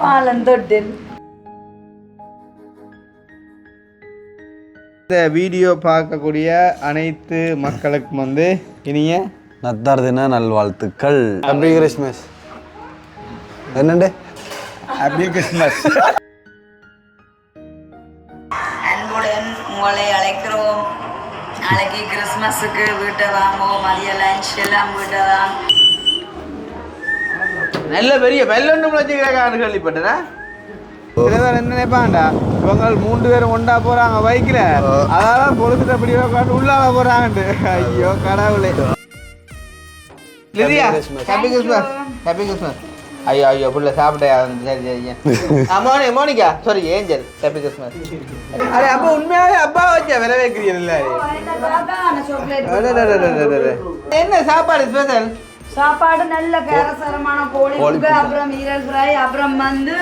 பாலந்தொட்டில் இந்த வீடியோ பார்க்கக்கூடிய அனைத்து மக்களுக்கும் வந்து இனிய நத்தார் தின நல்வாழ்த்துக்கள். Happy Christmas. என்னண்டு ஹாப்பி கிறிஸ்மஸ். அன்புடன் உங்களை அழைக்கிறோம். நாளைக்கு கிறிஸ்மஸுக்கு வீட்டை வாங்குவோம். மதிய லஞ்ச் எல்லாம் வீட்டை தான். நல்ல பெரிய வெள்ளொன்று முளைச்சிக்கிறாங்க கேள்விப்பட்டேன்னா. சிலவர் என்ன நினைப்பாண்டா, இவங்க 3 பேரும் ஒண்டா போறாங்க பைக்கில், அதான் பொழுதுட்டு அப்படி உட்காந்து உள்ளால போறாங்கட்டு. ஐயோ கடவுளே. Lydia happy Christmas. Happy Christmas. ஐயோ ஐயோ புள்ள சாப்பிட்டே. சரி சரி Monica sorry Angel happy Christmas. அரே அப்போ உண்மையாவே அப்பா வச்சா வில வைக்கிறீல்ல. என்ன சாப்பாடு ஸ்பெஷல்? சாப்பாடு நல்ல கேரசரமான கோழி, அப்புறம் ஈரல் ஃப்ரை, அப்புறம் வந்து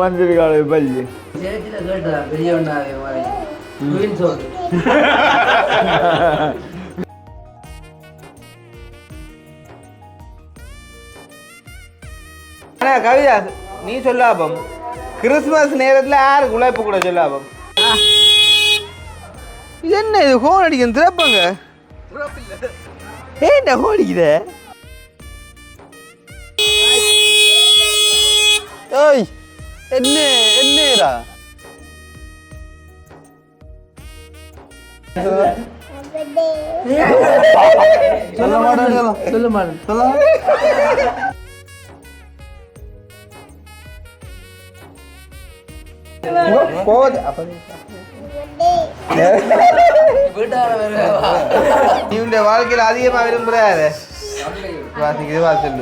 வந்திருக்காரு பள்ளி கவிதா நீ சொல்லாபம் கிறிஸ்துமஸ் நேரத்தில் யாருக்கு உழைப்பு கூட சொல்லாபம். இது என்ன இது ஹோன் அடிக்கும் திறப்பங்க. ஏன்டா ஹோன் அடிக்குது? ஓய் என்னடா சொல்ல மாட்டேன் சொல்ல மாட்டேன் சொல்ல நீ உண்ட வாழ்க்கையில் அதிகமாக விரும்புறாரு வாசிக்குது வாசல்.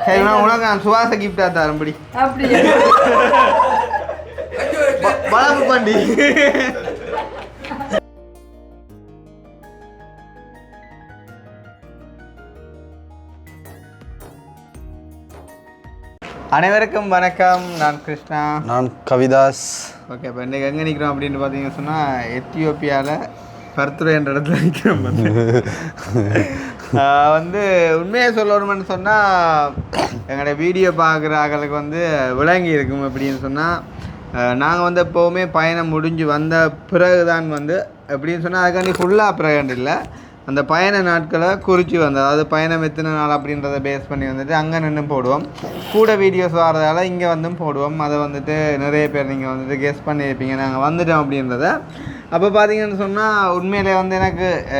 சரி நான் உனக்கு நான் சுவாச கிஃப்டா தரும்படி வளர்ப்பு பண்டி. அனைவருக்கும் வணக்கம். நான் கிருஷ்ணா. நான் கவிதாஸ். ஓகே, இப்போ இன்றைக்கி எங்கே நிற்கிறோம் அப்படின்னு பார்த்தீங்கன்னு சொன்னால் எத்தியோப்பியாவில் பர்த்துரை என்ற இடத்துல நிற்கிறோம். வந்து உண்மையாக சொல்லணும்னு சொன்னால் எங்களோட வீடியோ பார்க்குற ஆக்களுக்கு வந்து விளங்கி இருக்கும். அப்படின்னு சொன்னால் நாங்கள் வந்து எப்போவுமே பயணம் முடிஞ்சு வந்த பிறகு தான் வந்து எப்படின்னு சொன்னால் அதுக்காண்டி ஃபுல்லாக பிறகு இல்லை, அந்த பயண நாட்களை குறித்து வந்தது. அதாவது பயணம் எத்தனை நாள் அப்படின்றத பேஸ் பண்ணி வந்துட்டு அங்கே நின்று போடுவோம். கூட வீடியோஸ் வரதால் இங்கே வந்தும் போடுவோம். அதை வந்துட்டு நிறைய பேர் நீங்கள் வந்துட்டு கெஸ் பண்ணியிருப்பீங்க நாங்கள் வந்துட்டோம் அப்படின்றத. அப்போ பார்த்தீங்கன்னு சொன்னால் உண்மையிலே வந்து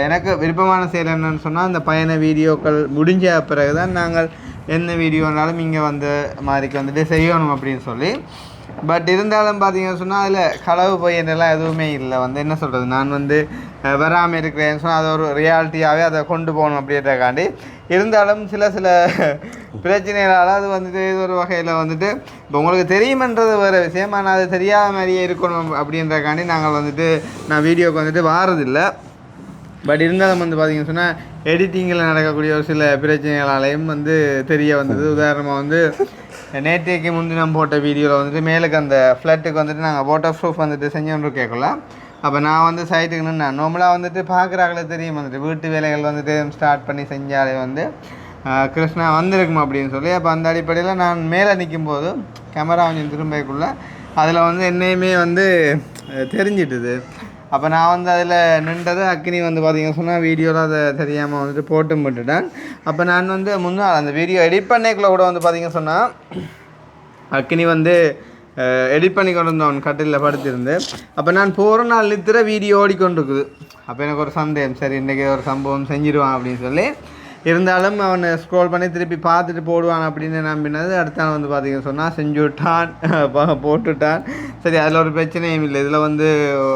எனக்கு விருப்பமான செயல் என்னன்னு சொன்னால் அந்த பயண வீடியோக்கள் முடிஞ்ச பிறகு தான் நாங்கள் எந்த வீடியோனாலும் இங்கே வந்து மாதிரிக்கு வந்துட்டு செய்யணும் அப்படின்னு சொல்லி. பட் இருந்தாலும் பார்த்தீங்கன்னு சொன்னால் அதில் களவு பையனெல்லாம் எதுவுமே இல்லை. வந்து என்ன சொல்கிறது, நான் வந்து வராமல் இருக்கிறேன்னு சொன்னால் அதை ஒரு ரியாலிட்டியாகவே அதை கொண்டு போகணும் அப்படின்றக்காண்டி. இருந்தாலும் சில பிரச்சனைகளால் அது வந்துட்டு இது ஒரு வகையில் வந்துட்டு இப்போ உங்களுக்கு தெரியுமன்றது வேறு விஷயம், ஆனால் அது தெரியாத மாதிரியே இருக்கணும் அப்படின்றக்காண்டி நாங்கள் வந்துட்டு நான் வீடியோவுக்கு வந்துட்டு வாரதில்லை. பட் இருந்தாலும் வந்து பார்த்திங்கன்னு சொன்னால் எடிட்டிங்கில் நடக்கக்கூடிய ஒரு சில பிரச்சனைகளாலையும் வந்து தெரிய வந்தது. உதாரணமாக வந்து நேற்றைக்கு முன்தினம் போட்ட வீடியோவில் வந்துட்டு மேலுக்கு அந்த ஃப்ளட்டுக்கு வந்துட்டு நாங்கள் வாட்டர் ப்ரூஃப் வந்துட்டு செஞ்சோன்னு கேட்கல. அப்போ நான் வந்து சைட்டுக்கு நின்று நார்மலாக வந்துட்டு பார்க்குறாங்களே தெரியும் வந்துட்டு வீட்டு வேலைகள் வந்துட்டு ஸ்டார்ட் பண்ணி செஞ்சாலே வந்து கிருஷ்ணா வந்திருக்குமா அப்படின்னு சொல்லி. அப்போ அந்த அடிப்படையில் நான் மேலே நிற்கும்போது கேமரா கொஞ்சம் திரும்பக்குள்ளே அதில் வந்து என்னையுமே வந்து தெரிஞ்சிட்டுது. அப்போ நான் வந்து அதில் நின்றது அக்கினி வந்து பார்த்திங்க சொன்னால் வீடியோவில் அதை தெரியாமல் வந்துட்டு போட்டும் விட்டுட்டேன். அப்போ நான் வந்து முன்னாள் அந்த வீடியோ எடிட் பண்ணிக்குள்ளே கூட வந்து பார்த்திங்க சொன்னால் அக்கினி வந்து எடிட் பண்ணி கொண்டு வந்தவன் கட்டிலில் படுத்திருந்து. அப்போ நான் போகிற நாள் நித்திர வீடியோ ஓடிக்கொண்டிருக்குது. அப்போ எனக்கு ஒரு சந்தேகம், சரி இன்றைக்கி ஒரு சம்பவம் செஞ்சிடுவான் அப்படின்னு சொல்லி. இருந்தாலும் அவன் ஸ்க்ரோல் பண்ணி திருப்பி பார்த்துட்டு போடுவான் அப்படின்னு நம்பினது. அடுத்த நாள் வந்து பார்த்திங்க சொன்னால் செஞ்சு விட்டான், போட்டுட்டான். சரி அதில் ஒரு பிரச்சனையும் இல்லை, இதில் வந்து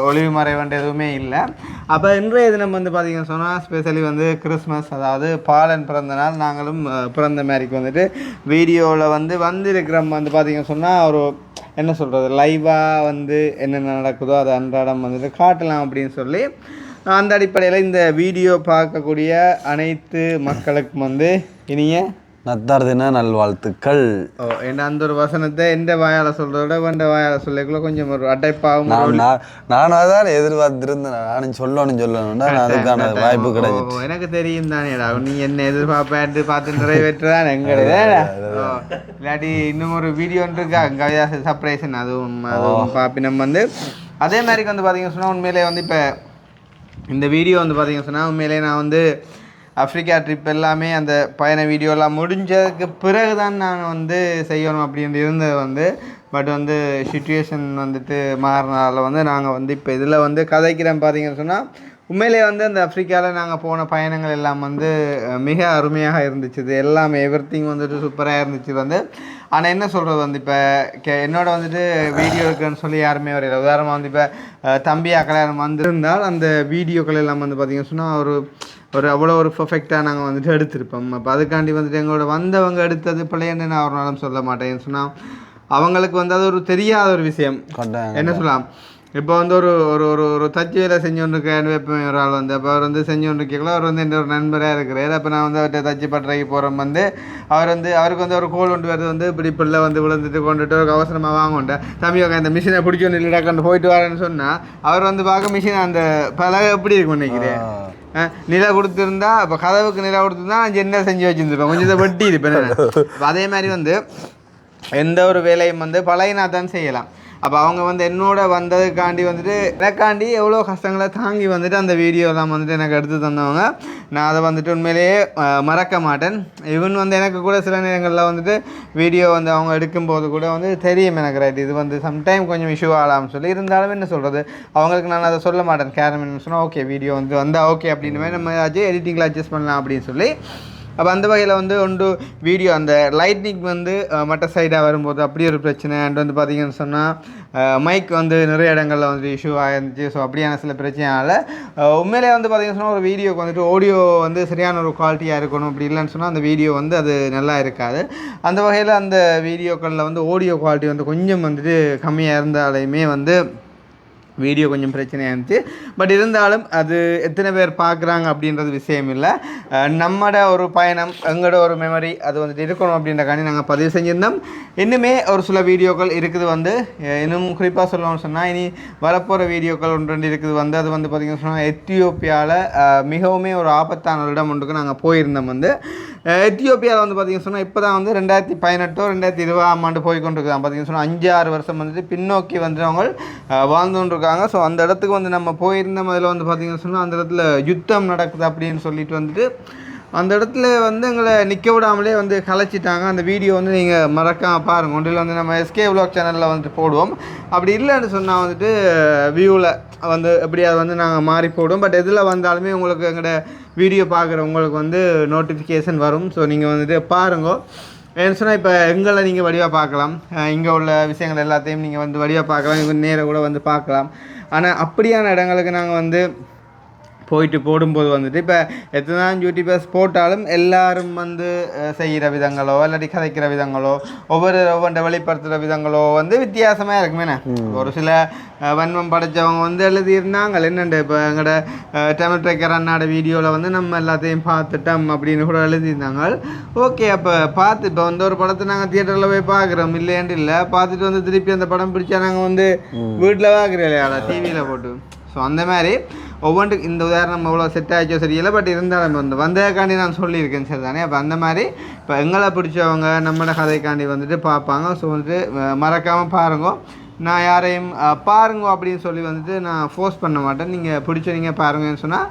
ஒளிவு மறைவன்ற எதுவுமே இல்லை. அப்போ இன்றைய தினம் வந்து பார்த்திங்கன்னு சொன்னால் ஸ்பெஷலி வந்து கிறிஸ்மஸ், அதாவது பாலன் பிறந்த நாள். நாங்களும் பிறந்த மாதிரிக்கு வந்துட்டு வீடியோவில் வந்திருக்கிறோம். வந்து பார்த்திங்கன்னு சொன்னால் ஒரு என்ன சொல்கிறது, லைவாக வந்து என்னென்ன நடக்குதோ அதை அன்றாடம் வந்துட்டு காட்டலாம் அப்படின்னு சொல்லி அந்த அடிப்படையில் இந்த வீடியோ பார்க்கக்கூடிய அனைத்து மக்களுக்கும் வந்து இனிய நத்தார் தின நல்வாழ்த்துக்கள். ஓ என்ன அந்த ஒரு வசனத்தை எந்த வாயால் சொல்கிறத விட வேண்ட வாயால் சொல்லக்குள்ள கொஞ்சம் ஒரு அடைப்பாகும். நானும் அதான் எதிர்பார்த்திருந்தேன். நானும் சொல்லணும்னா அதுக்கான வாய்ப்பு கிடைக்கும். எனக்கு தெரியும் தானேடா நீ என்ன எதிர்பார்ப்பேன்ட்டு பார்த்து நிறைவேற்றுதான் எங்களுது. இல்லாட்டி இன்னும் ஒரு வீடியோ இருக்கா கவிதா சர்ப்ரைஸ்ன்னு அதுவும் பார்ப்பினம் வந்து அதே மாதிரி வந்து பார்த்தீங்கன்னு சொன்னால் உண்மையிலே வந்து இப்போ இந்த வீடியோ வந்து பார்த்தீங்கன்னு சொன்னால் உண்மையிலே நான் வந்து ஆஃப்ரிக்கா ட்ரிப் எல்லாமே அந்த பயண வீடியோலாம் முடிஞ்சதுக்கு பிறகு தான் நான் வந்து செய்யணும் அப்படின்னு இருந்தது வந்து. பட் வந்து சுச்சுவேஷன் வந்துட்டு மாறினால வந்து நாங்கள் வந்து இப்போ இதில் வந்து கதைக்கிறேன் பார்த்தீங்கன்னு சொன்னால் உண்மையிலே வந்து அந்த ஆஃப்ரிக்காவில் நாங்கள் போன பயணங்கள் எல்லாம் வந்து மிக அருமையாக இருந்துச்சு. இது எல்லாமே எவ்ரிதிங் வந்துட்டு சூப்பராக இருந்துச்சு வந்து. ஆனால் என்ன சொல்கிறது வந்து இப்போ என்னோட வந்துட்டு வீடியோ இருக்குன்னு சொல்லி யாருமே வரையில. உதாரணமாக வந்து இப்போ தம்பி கல்யாணம் வந்திருந்தால் அந்த வீடியோக்கள் எல்லாம் வந்து பார்த்திங்கன்னு சொன்னால் ஒரு அவ்வளோ ஒரு பர்ஃபெக்டாக நாங்கள் வந்துட்டு எடுத்திருப்போம். அப்போ அதுக்காண்டி வந்துட்டு எங்களோட வந்தவங்க எடுத்தது பிள்ளைன்னு நான் ஒரு நாளும் சொல்ல மாட்டேன்னு சொன்னால் அவங்களுக்கு வந்து அது ஒரு தெரியாத ஒரு விஷயம். என்ன சொல்லலாம் இப்போ வந்து ஒரு ஒரு ஒரு ஒரு தச்சு வேலை செஞ்சோன்றிருக்கேன் வைப்பேன் ஒரு ஆள் வந்து. அப்போ அவர் வந்து செஞ்சோன்றிருக்கல அவர் வந்து என் ஒரு நண்பராக இருக்கிறார். அப்போ நான் வந்து அவர்கிட்ட தச்சு பட்டறைக்கு போகிறோம் வந்து அவருக்கு வந்து ஒரு கோல் கொண்டு வரது வந்து இப்படி பிள்ளை வந்து விழுந்துட்டு கொண்டுட்டு ஒரு அவசரமாக வாங்கோண்டேன் தம்பி இந்த மிஷினை பிடிச்சோன்னு இல்லைடா கொண்டு போயிட்டு வரேன்னு சொன்னால் அவர் வந்து பார்க்க மிஷின் அந்த பலகை எப்படி இருக்கும் நினைக்கிறேன் நிலை கொடுத்துருந்தா இப்போ கதவுக்கு நிலை கொடுத்துருந்தா நான் என்ன செஞ்சு வச்சுருந்துருப்பேன் கொஞ்சம் இதை வெட்டி இருப்பேன். அதே மாதிரி வந்து எந்த ஒரு வேலையும் வந்து பழையனா தான் செய்யலாம். அப்போ அவங்க வந்து என்னோட வந்ததுக்காண்டி வந்துட்டு எனக்காண்டி எவ்வளோ கஷ்டங்களை தாங்கி வந்துட்டு அந்த வீடியோலாம் வந்துட்டு எனக்கு எடுத்து தந்தவங்க. நான் அதை வந்துட்டு உண்மையிலேயே மறக்க மாட்டேன். ஈவன் வந்து எனக்கு கூட சில நேரங்களில் வந்துட்டு வீடியோ வந்து அவங்க எடுக்கும்போது கூட வந்து தெரியும் எனக்கு ரைட் இது வந்து சம்டைம் கொஞ்சம் இஷ்யூ ஆகலாம்னு சொல்லி. இருந்தாலும் என்ன சொல்கிறது அவங்களுக்கு நான் அதை சொல்ல மாட்டேன். கேரமென்னு சொன்னால் ஓகே வீடியோ வந்து வந்தால் ஓகே அப்படின்னு மாதிரி நம்ம ஏதாச்சும் எடிட்டிங்கில் அட்ஜஸ்ட் பண்ணலாம் அப்படின்னு சொல்லி. அப்போ அந்த வகையில் வந்து ஒன்று வீடியோ அந்த லைட்னிங் வந்து மற்ற சைடாக வரும்போது அப்படி ஒரு பிரச்சனை. அண்ட் வந்து பார்த்திங்கன்னு சொன்னால் மைக் வந்து நிறைய இடங்களில் வந்து இஷ்யூ ஆகிருந்துச்சு. ஸோ அப்படியான சில பிரச்சனையால் உண்மையிலே வந்து பார்த்திங்கன்னு சொன்னால் ஒரு வீடியோக்கு வந்துட்டு ஆடியோ வந்து சரியான ஒரு குவாலிட்டியாக இருக்கணும். அப்படி இல்லைன்னு சொன்னால் அந்த வீடியோ வந்து அது நல்லா இருக்காது. அந்த வகையில் அந்த வீடியோக்களில் வந்து ஆடியோ குவாலிட்டி வந்து கொஞ்சம் வந்துட்டு கம்மியாக இருந்தாலுமே வந்து வீடியோ கொஞ்சம் பிரச்சனையாக இருந்துச்சு. பட் இருந்தாலும் அது எத்தனை பேர் பார்க்குறாங்க அப்படின்றது விஷயம் இல்லை. நம்மட ஒரு பயணம் எங்களோட ஒரு மெமரி அது வந்துட்டு இருக்கணும் அப்படின்றக்காண்டி நாங்கள் பதிவு செஞ்சுருந்தோம். இன்னுமே ஒரு சில வீடியோக்கள் இருக்குது வந்து இன்னும் குறிப்பாக சொல்லணும்னு சொன்னால் இனி வரப்போகிற வீடியோக்கள் ஒன்று ரெண்டு இருக்குது வந்து. அது வந்து பார்த்திங்கன்னு சொன்னால் எத்தியோப்பியாவில் மிகவுமே ஒரு ஆபத்தான இடம் ஒன்றுக்கு நாங்கள் போயிருந்தோம் வந்து. எத்தியோப்பியாவில் வந்து பார்த்திங்கன்னு சொன்னால் இப்போ தான் வந்து 2018 2020 போய் கொண்டிருக்குதான். பார்த்திங்கன்னு சொன்னால் 5-6 வருஷம் வந்துட்டு பின்னோக்கி வந்து அவங்க வாழ்ந்து கொண்டிருக்காங்க. ஸோ அந்த இடத்துக்கு வந்து நம்ம போயிருந்த முதல்ல வந்து பார்த்திங்கன்னு சொன்னால் அந்த இடத்துல யுத்தம் நடக்குது அப்படின்னு சொல்லிட்டு வந்துட்டு அந்த இடத்துல வந்து எங்களை நிற்க விடாமலே வந்து கலைச்சிட்டாங்க. அந்த வீடியோ வந்து நீங்கள் மறக்காமல் பாருங்கள். ஒன்றில் வந்து நம்ம எஸ்கே விலாக் சேனலில் வந்துட்டு போடுவோம். அப்படி இல்லைன்னு சொன்னால் வந்துட்டு வியூவில் வந்து எப்படியாவது வந்து நாங்கள் மாறி போடுவோம். பட் எதில் வந்தாலுமே உங்களுக்கு எங்களோட வீடியோ பார்க்குறவங்களுக்கு வந்து நோட்டிஃபிகேஷன் வரும். ஸோ நீங்கள் வந்துட்டு பாருங்க. ஏன்னு சொன்னால் இப்போ எங்களை நீங்கள் வடிவாக பார்க்கலாம். இங்கே உள்ள விஷயங்கள் எல்லாத்தையும் நீங்கள் வந்து வடிவாக பார்க்கலாம். இங்கே நேராக கூட வந்து பார்க்கலாம். ஆனால் அப்படியான இடங்களுக்கு நாங்கள் வந்து போயிட்டு போடும்போது வந்துட்டு இப்போ எத்தனை யூடியூபர்ஸ் போட்டாலும் எல்லாரும் வந்து செய்கிற விதங்களோ இல்லாட்டி கதைக்கிற விதங்களோ ஒவ்வொன்றை வெளிப்படுத்துகிற விதங்களோ வந்து வித்தியாசமாக இருக்குமேண்ணே. ஒரு சில வன்மம் படைத்தவங்க வந்து எழுதியிருந்தாங்க என்னண்டு இப்போ எங்களோட தமிழ் ட்ரெக்கர் அண்ணாட வீடியோவில் வந்து நம்ம எல்லாத்தையும் பார்த்துட்டோம் அப்படின்னு கூட எழுதியிருந்தாங்க. ஓகே அப்போ பார்த்து இப்போ வந்து ஒரு படத்தை நாங்கள் தியேட்டரில் போய் பார்க்குறோம் இல்லையாண்டு இல்லை பார்த்துட்டு வந்து திருப்பி அந்த படம் பிடிச்சா நாங்கள் வந்து வீட்டில் பார்க்குறோம் இல்லையா டிவியில் போட்டு. ஸோ அந்த மாதிரி ஒவ்வொன்றுக்கு இந்த உதாரணம் எவ்வளோ செட் ஆகிச்சோ சரியில்லை. பட் இருந்தாலும் வந்து வந்ததுக்காண்டி நான் சொல்லியிருக்கேன் சரி தானே. அப்போ அந்த மாதிரி இப்போ எங்களை பிடிச்சவங்க நம்மளோட கதைக்காண்டி வந்துட்டு பார்ப்பாங்க. ஸோ வந்துட்டு மறக்காமல் பாருங்க. நான் யாரையும் பாருங்க அப்படின்னு சொல்லி வந்துட்டு நான் ஃபோர்ஸ் பண்ண மாட்டேன். நீங்கள் பிடிச்சவங்க பாருங்கன்னு சொன்னால்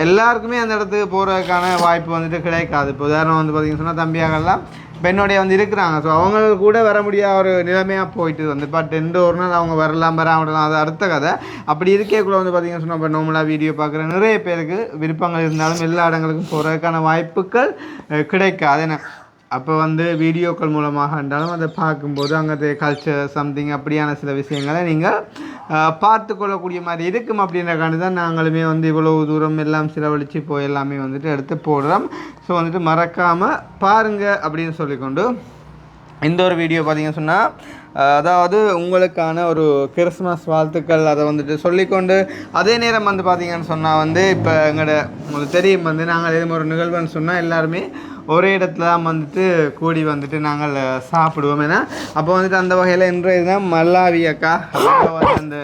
எல்லாருக்குமே அந்த இடத்துக்கு போகிறதுக்கான வாய்ப்பு வந்துட்டு கிடைக்காது. இப்போ உதாரணம் வந்து பார்த்திங்கன்னு சொன்னால் தம்பியாகலாம் இப்போ என்னுடைய வந்து இருக்கிறாங்க. ஸோ அவங்களுக்கு கூட வர முடியாத ஒரு நிலைமையாக போயிட்டு வந்து பட் எந்த ஒரு நாள் அவங்க வரலாம் வராமலாம் அது அடுத்த கதை. அப்படி இருக்கக்குள்ள வந்து பார்த்திங்கன்னு சொன்னால் இப்போ நார்மலாக வீடியோ பார்க்குற நிறைய பேருக்கு விருப்பங்கள் இருந்தாலும் எல்லா இடங்களுக்கும் போகிறதுக்கான வாய்ப்புகள் கிடைக்காது. ஏன்னா அப்போ வந்து வீடியோக்கள் மூலமாக இருந்தாலும் அதை பார்க்கும்போது அங்கே கல்ச்சர் சம்திங் அப்படியான சில விஷயங்களை நீங்கள் பார்த்து கொள்ளக்கூடிய மாதிரி இருக்கும். அப்படின்றக்காண்டி தான் நாங்களுமே வந்து இவ்வளோ தூரம் எல்லாம் செலவழித்து போய் எல்லாமே வந்துட்டு எடுத்து போடுறோம். ஸோ வந்துட்டு மறக்காமல் பாருங்கள் அப்படின்னு சொல்லிக்கொண்டு இந்த ஒரு வீடியோ பார்த்தீங்கன்னு சொன்னால் அதாவது உங்களுக்கான ஒரு கிறிஸ்மஸ் வாழ்த்துக்கள் அதை வந்துட்டு சொல்லிக்கொண்டு அதே நேரம் வந்து பார்த்திங்கன்னு சொன்னால் வந்து இப்போ உங்களுக்கு தெரியும் வந்து நாங்கள் எதுவும் ஒரு நிகழ்வுன்னு சொன்னால் எல்லாருமே ஒரே இடத்துல தான் வந்துட்டு கூடி வந்துட்டு நாங்கள் சாப்பிடுவோம். ஏன்னா அப்போ வந்துட்டு அந்த வகையில் இன்றைய தான் மல்லாவியக்கா வந்து அந்த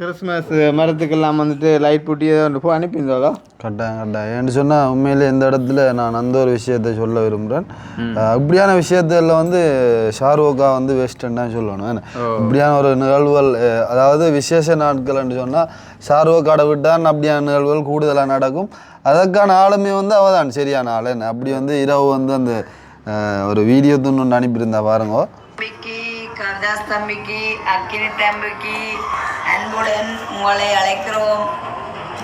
கிறிஸ்மஸ் மரத்துக்கெல்லாம் வந்துட்டு லைட் போட்டி ஒன்று போய் அனுப்பியிருந்தோம். கட்டாயம் ஏன்னு சொன்னால் உண்மையிலே இந்த இடத்துல நான் அந்த ஒரு விஷயத்தை சொல்ல விரும்புகிறேன். இப்படியான விஷயத்தில் வந்து ஷாருக்கா வந்து வேஸ்ட்டுன்னு தான் சொல்லணும். இப்படியான ஒரு நிகழ்வுகள், அதாவது விசேஷ நாட்கள்னு சொன்னால் ஷாருக்காடை விட்டான் அப்படியான நிகழ்வுகள் கூடுதலாக நடக்கும். அதற்கான ஆளுமே வந்து அவள் தான் சரியான ஆள். அப்படி வந்து இரவு வந்து அந்த ஒரு வீடியோ ஒன்று அனுப்பியிருந்தா பாருங்க. கர்தாஸ் தம்பிக்கு, அக்கினி தம்பிக்கு அன்புடன் உங்களை அழைக்கிறோம்.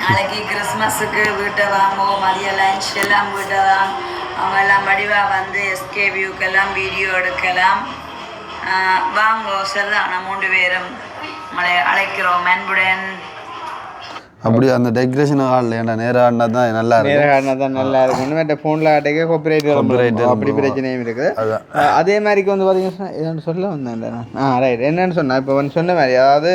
நாளைக்கு கிறிஸ்மஸுக்கு வீட்டை வாங்குவோம். மதிய லஞ்ச் எல்லாம் வீட்டை தான். அவங்க எல்லாம் வடிவாக வந்து எஸ்கே வியூக்கெல்லாம் வீடியோ எடுக்கலாம். வாங்குவோம் சரிதான். நம்ம 3 பேரும் உங்களை அழைக்கிறோம் அன்புடன். அப்படி அந்த டெக்கரேஷன் ஹாலில் ஏன்னா நேராக ஆடினா தான் நல்லா இருக்கும். நேராக ஆடினா தான் நல்லா இருக்கும். இன்னும் ஃபோனில் ஆட்டைக்கே காப்பிரைட் அப்படி பிரச்சனையும் இருக்குது. அதே மாதிரிக்கு வந்து பார்த்தீங்கன்னா ஏன்னு சொல்ல வந்தேன். ரைட் என்னன்னு சொன்னால் இப்போ வந்து சொன்ன மாதிரி, அதாவது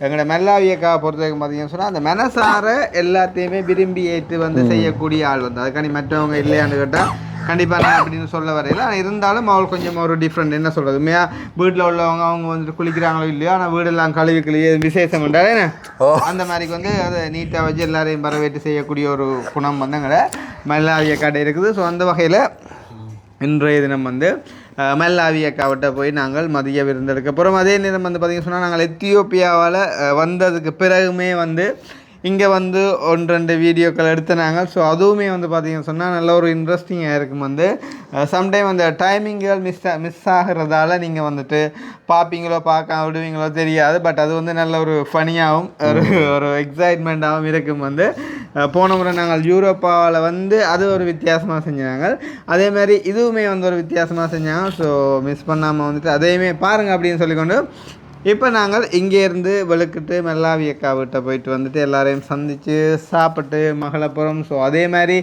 எங்களோட மெல்லாவியக்கா பொறுத்த வரைக்கும் பார்த்தீங்கன்னு சொன்னால் அந்த மனசார எல்லாத்தையுமே விரும்பி ஏற்று வந்து செய்யக்கூடிய ஆள் வந்து அதுக்காண்டி மற்றவங்க இல்லையான்னு கேட்டால் கண்டிப்பாக நான் அப்படின்னு சொல்ல வரையில. ஆனால் இருந்தாலும் அவள் கொஞ்சம் ஒரு டிஃப்ரெண்ட் என்ன சொல்கிறது, உண்மையாக வீட்டில் உள்ளவங்க அவங்க வந்துட்டு குளிக்கிறாங்களோ இல்லையோ, ஆனால் வீடெல்லாம் கழுவி விசேஷம் உண்டாலே அந்த மாதிரிக்கு வந்து அதை நீட்டாக வச்சு எல்லாரையும் வரவேற்று செய்யக்கூடிய ஒரு குணம் வந்து எங்களை மெல்லாவியக்காட்ட இருக்குது. ஸோ அந்த வகையில் இன்றைய தினம் வந்து மெல்லாவியக்காவிட்ட போய் நாங்கள் மதிய விருந்தெடுக்க போகிறோம். அதே நேரம் வந்து பார்த்திங்கன்னா சொன்னால் நாங்கள் எத்தியோப்பியாவால் வந்ததுக்கு பிறகுமே வந்து இங்கே வந்து 1-2 வீடியோக்கள் எடுத்துனாங்க. ஸோ அதுவுமே வந்து பார்த்திங்கன்னு சொன்னால் நல்ல ஒரு இன்ட்ரெஸ்டிங்காக இருக்கும். வந்து சம்டைம் அந்த டைமிங்கள் மிஸ் ஆகிறதால நீங்கள் வந்துட்டு பார்ப்பீங்களோ பார்க்க விடுவீங்களோ தெரியாது. பட் அது வந்து நல்ல ஒரு ஃபனியாகவும் ஒரு எக்ஸைட்மெண்ட்டாகவும் இருக்கும். வந்து போன முறை நாங்கள் யூரோப்பாவில் வந்து அது ஒரு வித்தியாசமாக செஞ்சாங்க. அதேமாதிரி இதுவுமே வந்து ஒரு வித்தியாசமாக செஞ்சாங்க. ஸோ மிஸ் பண்ணாமல் வந்துட்டு அதையுமே பாருங்கள் அப்படின்னு சொல்லிக்கொண்டு இப்போ நாங்கள் இங்கேருந்து வெளுக்கிட்டு மெல்லாவியக்கா வீட்டை போயிட்டு வந்துட்டு எல்லாரையும் சந்தித்து சாப்பிட்டு மகளப்புறம். ஸோ அதே மாதிரி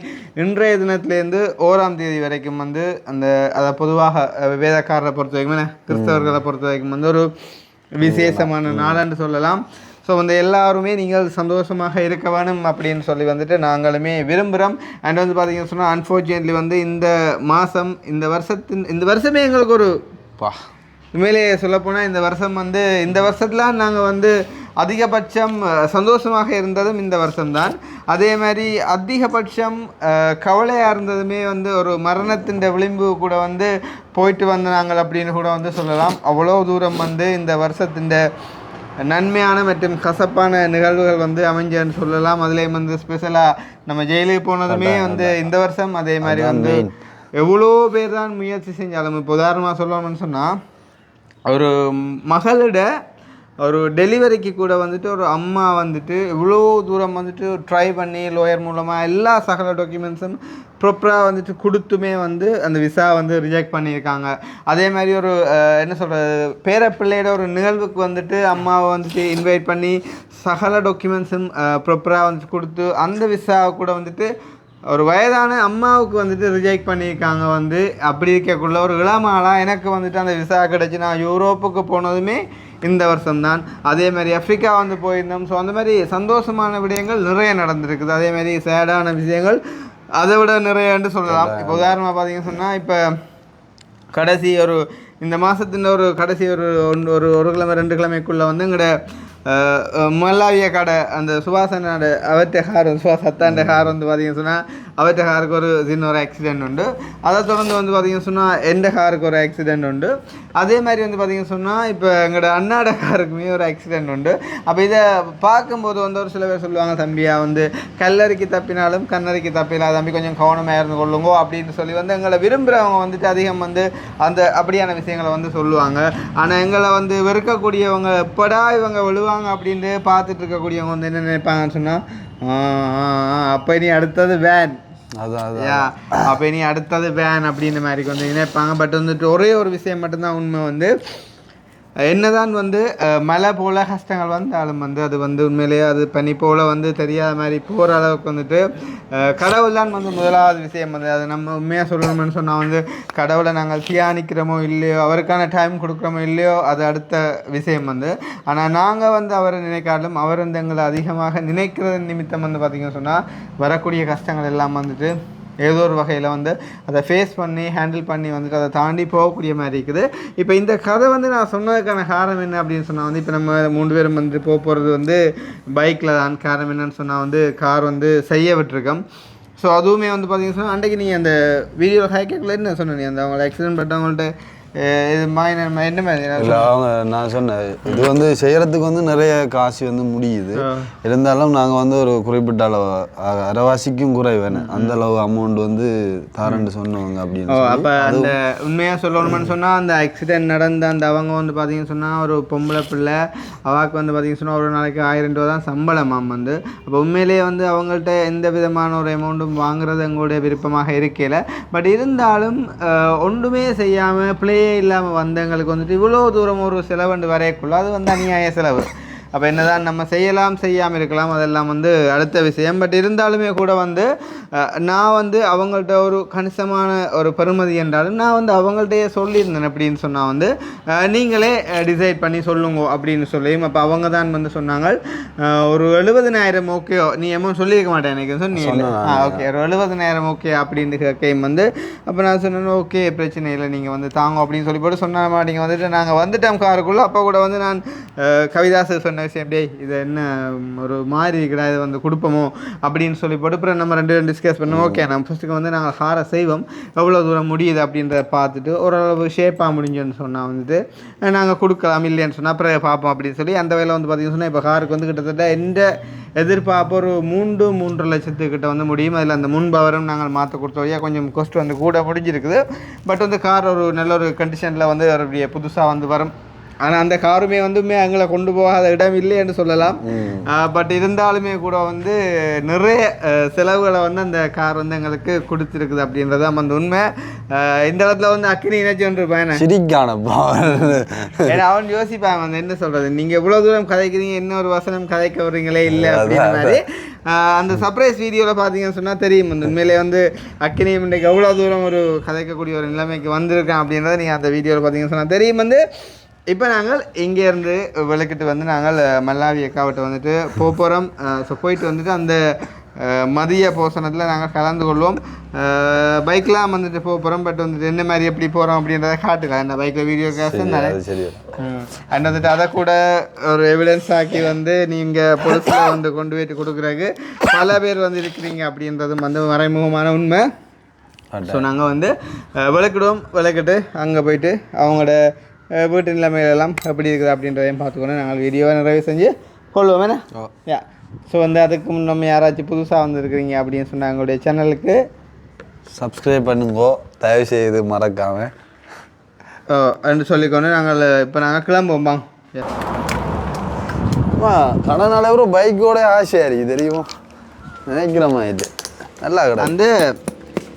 இன்றைய தினத்துலேருந்து 1ஆம் தேதி வரைக்கும் வந்து அந்த அதை பொதுவாக வேதக்காரரை பொறுத்த வரைக்கும் கிறிஸ்தவர்களை பொறுத்த வரைக்கும் வந்து ஒரு விசேஷமான நாளன்னு சொல்லலாம். ஸோ வந்து எல்லாருமே நீங்கள் சந்தோஷமாக இருக்க வேணும் அப்படின்னு சொல்லி வந்துட்டு நாங்களுமே விரும்புகிறோம். அண்ட் வந்து பார்த்தீங்கன்னு சொன்னால் அன்ஃபார்ச்சுனேட்லி வந்து இந்த மாதம் இந்த வருஷமே எங்களுக்கு ஒரு உண்மையிலேயே சொல்லப்போனால் இந்த வருஷம் வந்து இந்த வருஷத்தில் நாங்கள் வந்து அதிகபட்சம் சந்தோஷமாக இருந்ததும் இந்த வருஷம்தான். அதே மாதிரி அதிகபட்சம் கவலையாக இருந்ததுமே வந்து ஒரு மரணத்தின் விளிம்பு கூட வந்து போயிட்டு வந்த நாங்கள் அப்படின்னு கூட வந்து சொல்லலாம். அவ்வளோ தூரம் வந்து இந்த வருஷத்தின் நன்மையான மற்றும் கசப்பான நிகழ்வுகள் வந்து அமைஞ்சன்னு சொல்லலாம். அதுலேயும் வந்து ஸ்பெஷலாக நம்ம ஜெயிலுக்கு போனதுமே வந்து இந்த வருஷம். அதே மாதிரி வந்து எவ்வளோ பேர் தான் முயற்சி செஞ்சாலும் இப்போ உதாரணமாக சொல்லணும்னு சொன்னால் ஒரு மகளிட ஒரு டெலிவரிக்கு கூட வந்துட்டு ஒரு அம்மா வந்துட்டு இவ்வளோ தூரம் வந்துட்டு ட்ரை பண்ணி லோயர் மூலமாக எல்லா சகல டாக்குமெண்ட்ஸும் ப்ராப்பராக வந்துட்டு கொடுத்துமே வந்து அந்த விசா வந்து ரிஜெக்ட் பண்ணியிருக்காங்க. அதே மாதிரி ஒரு என்ன சொல்கிறது பேரப்பிள்ளையோட ஒரு நிகழ்வுக்கு வந்துட்டு அம்மாவை வந்துட்டு இன்வைட் பண்ணி சகல டாக்குமெண்ட்ஸும் ப்ராப்பராக வந்துட்டு கொடுத்து அந்த விசாவை கூட வந்துட்டு ஒரு வயதான அம்மாவுக்கு வந்துட்டு ரிஜெக்ட் பண்ணியிருக்காங்க. வந்து அப்படி இருக்கக்குள்ள ஒரு இளமாலாக எனக்கு வந்துட்டு அந்த விசா கிடச்சி நான் யூரோப்புக்கு போனதுமே இந்த வருஷம்தான். அதே மாதிரி ஆஃப்ரிக்கா வந்து போயிருந்தோம். ஸோ அந்த மாதிரி சந்தோஷமான விடயங்கள் நிறைய நடந்திருக்குது. அதே மாதிரி சேடான விஷயங்கள் அதை விட நிறையன்னு சொல்லலாம். இப்போ உதாரணமாக பார்த்தீங்கன்னு சொன்னால் இப்போ கடைசி ஒரு இந்த மாதத்தின் ஒரு கடைசி ஒரு கிழமை 2 கிழமைக்குள்ளே வந்து எங்களோட மல்லாவிய கடை அந்த சுபாசனோட அவற்றை கார் சுபாஷ் சத்தாண்ட கார் வந்து பார்த்தீங்கன்னு சொன்னால் அவற்றை காருக்கு ஒரு சின்ன ஒரு ஆக்சிடெண்ட் உண்டு. அதை தொடர்ந்து வந்து பார்த்தீங்கன்னு சொன்னால் எந்த காருக்கு ஒரு ஆக்சிடெண்ட் உண்டு. அதே மாதிரி வந்து பார்த்தீங்கன்னு சொன்னால் இப்போ எங்களோட அண்ணாட காருக்குமே ஒரு ஆக்சிடெண்ட் உண்டு. அப்போ இதை பார்க்கும்போது வந்து ஒரு சில பேர் சொல்லுவாங்க, தம்பியா வந்து கல்லறிக்கு தப்பினாலும் கண்ணறிக்கு தப்பினா தம்பி கொஞ்சம் கவனமாக இருந்து கொள்ளுங்கோ அப்படின்னு சொல்லி வந்து எங்களை விரும்புகிறவங்க வந்துட்டு அதிகம் வந்து அந்த அப்படியான விஷயங்களை வந்து சொல்லுவாங்க. ஆனால் எங்களை வந்து வெறுக்கக்கூடியவங்க எப்படா இவங்க விழுவாங்க அப்படின்ட்டு பார்த்துட்டு இருக்கக்கூடியவங்க வந்து என்ன நினைப்பாங்கன்னு சொன்னால் அப்போ இனி அடுத்தது வேன் அப்போ இனி அடுத்தது வேன் அப்படின்ற மாதிரி வந்து நினைப்பாங்க. பட் வந்துட்டு ஒரே ஒரு விஷயம் மட்டும்தான் உண்மை, வந்து என்னதான் வந்து மழை போல் கஷ்டங்கள் வந்தாலும் வந்து அது வந்து உண்மையிலேயே அது பனி போல் வந்து தெரியாத மாதிரி போகிற அளவுக்கு வந்துட்டு கடவுள் தான் வந்து முதலாவது விஷயம். வந்து அது நம்ம உண்மையாக சொல்லணும்னு சொன்னால் வந்து கடவுளை நாங்கள் தியானிக்கிறோமோ இல்லையோ அவருக்கான டைம் கொடுக்குறோமோ இல்லையோ அது அடுத்த விஷயம் வந்து. ஆனால் நாங்கள் வந்து அவரை நினைக்காலும் அவர் வந்து எங்களை அதிகமாக நினைக்கிறது நிமித்தம் வந்து பார்த்திங்கன்னு சொன்னால் வரக்கூடிய கஷ்டங்கள் எல்லாம் வந்துட்டு ஏதோ ஒரு வகையில் வந்து அதை ஃபேஸ் பண்ணி ஹேண்டில் பண்ணி வந்துட்டு அதை தாண்டி போகக்கூடிய மாதிரி இருக்குது. இப்போ இந்த கதை வந்து நான் சொன்னதுக்கான காரணம் என்ன அப்படின்னு சொன்னால் வந்து இப்போ நம்ம 3 பேரும் வந்து போகிறது வந்து பைக்கில் தான். காரணம் என்னன்னு சொன்னால் வந்து கார் வந்து செய்ய விட்டுருக்கோம். ஸோ அதுவுமே வந்து பார்த்தீங்கன்னா சொன்னால் அன்றைக்கு நீங்கள் அந்த வீடியோவில் ஹேக்கெட்டில் என்ன சொன்னீங்க அந்த அவங்கள ஆக்சிடென்ட் பட்டவங்கள்ட்ட இது என்ன மாதிரி இல்லை அவங்க நான் சொன்னேன் இது வந்து செய்கிறதுக்கு வந்து நிறைய காசு வந்து முடியுது. இருந்தாலும் நாங்கள் வந்து ஒரு குறிப்பிட்ட அளவு அரைவாசிக்கும் குறைவேன் அந்த அளவு அமௌண்ட் வந்து தாரண்டு சொன்னவங்க அப்படின்னு. அப்போ அந்த உண்மையாக சொல்லணும்னு சொன்னால் அந்த ஆக்சிடென்ட் நடந்த அந்த அவங்க வந்து பார்த்தீங்கன்னு சொன்னால் ஒரு பொம்பளை பிள்ளை அவாக்கு வந்து பார்த்தீங்கன்னு சொன்னால் ஒரு நாளைக்கு 1000 ரூபா தான் சம்பளமாம் வந்து. அப்போ உண்மையிலேயே வந்து அவங்கள்ட்ட எந்த விதமான ஒரு அமௌண்ட்டும் வாங்குறது எங்களுடைய விருப்பமாக இருக்கல. பட் இருந்தாலும் ஒன்றுமே செய்யாமல் பிளே இல்லாமல் வந்தவங்களுக்கு வந்துட்டு இவ்வளோ தூரம் ஒரு செலவுண்டு வரையக்குள்ள அது வந்து அநியாய செலவு. அப்போ என்னதான் நம்ம செய்யாமல் இருக்கலாம், அதெல்லாம் வந்து அடுத்த விஷயம். பட் இருந்தாலுமே கூட வந்து நான் வந்து அவங்கள்ட்ட ஒரு கணிசமான ஒரு பெறுமதி என்றாலும் நான் வந்து அவங்கள்ட்டயே சொல்லியிருந்தேன் அப்படின்னு சொன்னால் வந்து நீங்களே டிசைட் பண்ணி சொல்லுங்க அப்படின்னு சொல்லியும். அப்போ அவங்க தான் வந்து சொன்னாங்க ஒரு 70,000 ஓகே நீ அமௌண்ட் சொல்லியிருக்க மாட்டேன் எனக்கு சொன்னீங்க. ஓகே ஒரு 70,000 ஓகே அப்படின்னு கேட்கும் வந்து அப்போ நான் சொன்னேன் ஓகே பிரச்சனை இல்லை நீங்கள் வந்து தாங்க அப்படின்னு சொல்லி போட்டு சொன்ன மாட்டீங்க வந்துட்டு நாங்கள் வந்துட்டோம் காருக்குள்ளே. அப்போ கூட வந்து நான் கவிதாசு சொன்ன விஷயம் டே இது என்ன ஒரு மாதிரி இருக்கிறா இதை வந்து கொடுப்போமோ அப்படின்னு சொல்லி போட்டு அப்புறம் நம்ம 2 டிஸ்கஸ் பண்ணோம். ஓகே நம்ம ஃபஸ்ட்டுக்கு வந்து நாங்கள் காரை செய்வோம் எவ்வளோ தூரம் முடியுது அப்படின்றத பார்த்துட்டு ஓரளவு ஷேப்பாக முடிஞ்சுன்னு சொன்னால் வந்துட்டு நாங்கள் கொடுக்கலாம் இல்லைன்னு சொன்னால் அப்புறம் பார்ப்போம் அப்படின்னு சொல்லி அந்த வேலை வந்து பார்த்திங்கன்னு சொன்னால் இப்போ காருக்கு வந்து கிட்டத்தட்ட எந்த எதிர்பார்ப்பு ஒரு 3.5 லட்சத்துக்கிட்ட வந்து முடியும். அதில் அந்த முன்பவரும் நாங்கள் மாற்ற கொடுத்த வழியாக கொஞ்சம் காஸ்ட் வந்து கூட முடிஞ்சிருக்குது. பட் வந்து கார் ஒரு நல்ல ஒரு கண்டிஷனில் வந்து அவருடைய புதுசாக வந்து வரும். ஆனால் அந்த காருமே வந்துமே எங்களை கொண்டு போகாத இடம் இல்லைன்னு சொல்லலாம். பட் இருந்தாலுமே கூட வந்து நிறைய செலவுகளை வந்து அந்த கார் வந்து எங்களுக்கு கொடுத்துருக்குது அப்படின்றது அந்த உண்மை. இந்த இடத்துல வந்து அக்கினி இணைச்சு பையனை சிரிக்கானப்பா ஏன்னா அவன் யோசிப்பாங்க வந்து என்ன சொல்கிறது நீங்கள் இவ்வளோ தூரம் கதைக்கிறீங்க என்ன ஒரு வசனம் கதைக்க வர்றீங்களே இல்லை அப்படின்ற மாதிரி. அந்த சர்ப்ரைஸ் வீடியோவில் பார்த்தீங்கன்னு சொன்னால் தெரியும் வந்து உண்மையிலே வந்து அக்கினி இன்றைக்கு எவ்வளோ தூரம் ஒரு கதைக்கக்கூடிய ஒரு நிலைமைக்கு வந்திருக்கேன் அப்படின்றத நீங்கள் அந்த வீடியோவில் பார்த்தீங்கன்னு சொன்னால் தெரியும் வந்து. இப்போ நாங்கள் இங்கேருந்து விளக்கிட்டு வந்து நாங்கள் மல்லாவி அக்காவிட்ட வந்துட்டு போகிறோம். ஸோ போயிட்டு வந்துட்டு அந்த மதிய போசனத்தில் நாங்கள் கலந்து கொள்வோம். பைக்கெலாம் வந்துட்டு போகிறோம். பட் வந்துட்டு என்ன மாதிரி எப்படி போகிறோம் அப்படின்றத காட்டுக்கலாம் இந்த பைக்கில் வீடியோ கேஸ் அண்ட் வந்துட்டு அதை கூட ஒரு எவிடன்ஸ் ஆக்கி வந்து நீங்கள் பொலிஸில் வந்து கொண்டு போயிட்டு கொடுக்குறதுக்கு பல பேர் வந்து இருக்கிறீங்க அப்படின்றதும் வந்து மறைமுகமான உண்மை. ஸோ நாங்கள் வந்து விளக்கிட்டு அங்கே போயிட்டு அவங்களோட வீட்டு நிலைமையிலெல்லாம் எப்படி இருக்குது அப்படின்றதையும் பார்த்துக்கணும். நாங்கள் வீடியோவை நிறைவு செஞ்சு கொள்வோம் வேணா. யா ஸோ வந்து அதுக்கு முன்னே யாராச்சும் புதுசாக வந்துருக்குறீங்க அப்படின்னு சொன்னால் எங்களுடைய சேனலுக்கு சப்ஸ்கிரைப் பண்ணுங்கோ தயவு செய்து மறக்காமல் என்று சொல்லிக்கொண்டு நாங்கள் கிளம்புவோம். கடனால ஒரு பைக்கோட ஆசையாக இருக்குது தெரியுமா நினைக்கிற மாதிரி நல்லா வந்து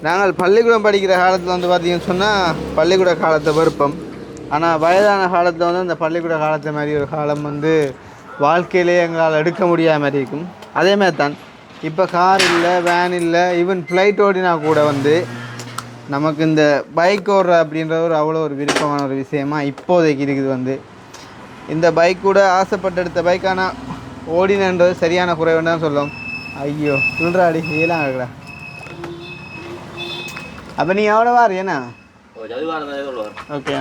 நாங்கள் பள்ளிக்கூடம் படிக்கிற காலத்தில் வந்து பார்த்தீங்கன்னு சொன்னால் பள்ளிக்கூட காலத்தை வெறுப்போம். ஆனால் வயதான காலத்தில் வந்து அந்த பள்ளிக்கூட காலத்தை மாதிரி ஒரு காலம் வந்து வாழ்க்கையிலே எங்களால் எடுக்க முடியாத மாதிரி இருக்கும். அதேமாதிரி தான் இப்போ கார் இல்லை, வேன் இல்லை, ஈவன் ஃப்ளைட் ஓடினா கூட வந்து நமக்கு இந்த பைக் ஓடுற அப்படின்ற ஒரு அவ்வளோ ஒரு விருப்பமான ஒரு விஷயமா இப்போதைக்கு இருக்குது. வந்து இந்த பைக் கூட ஆசைப்பட்டு எடுத்த பைக் ஆனால் ஓடினன்றது சரியான குறைவுன்னு தான் சொல்லும். ஐயோ சொல்கிறாடி இதெல்லாம் இருக்குடா. அப்போ நீ எவ்வளோ வார் ஏன்னா ஓகே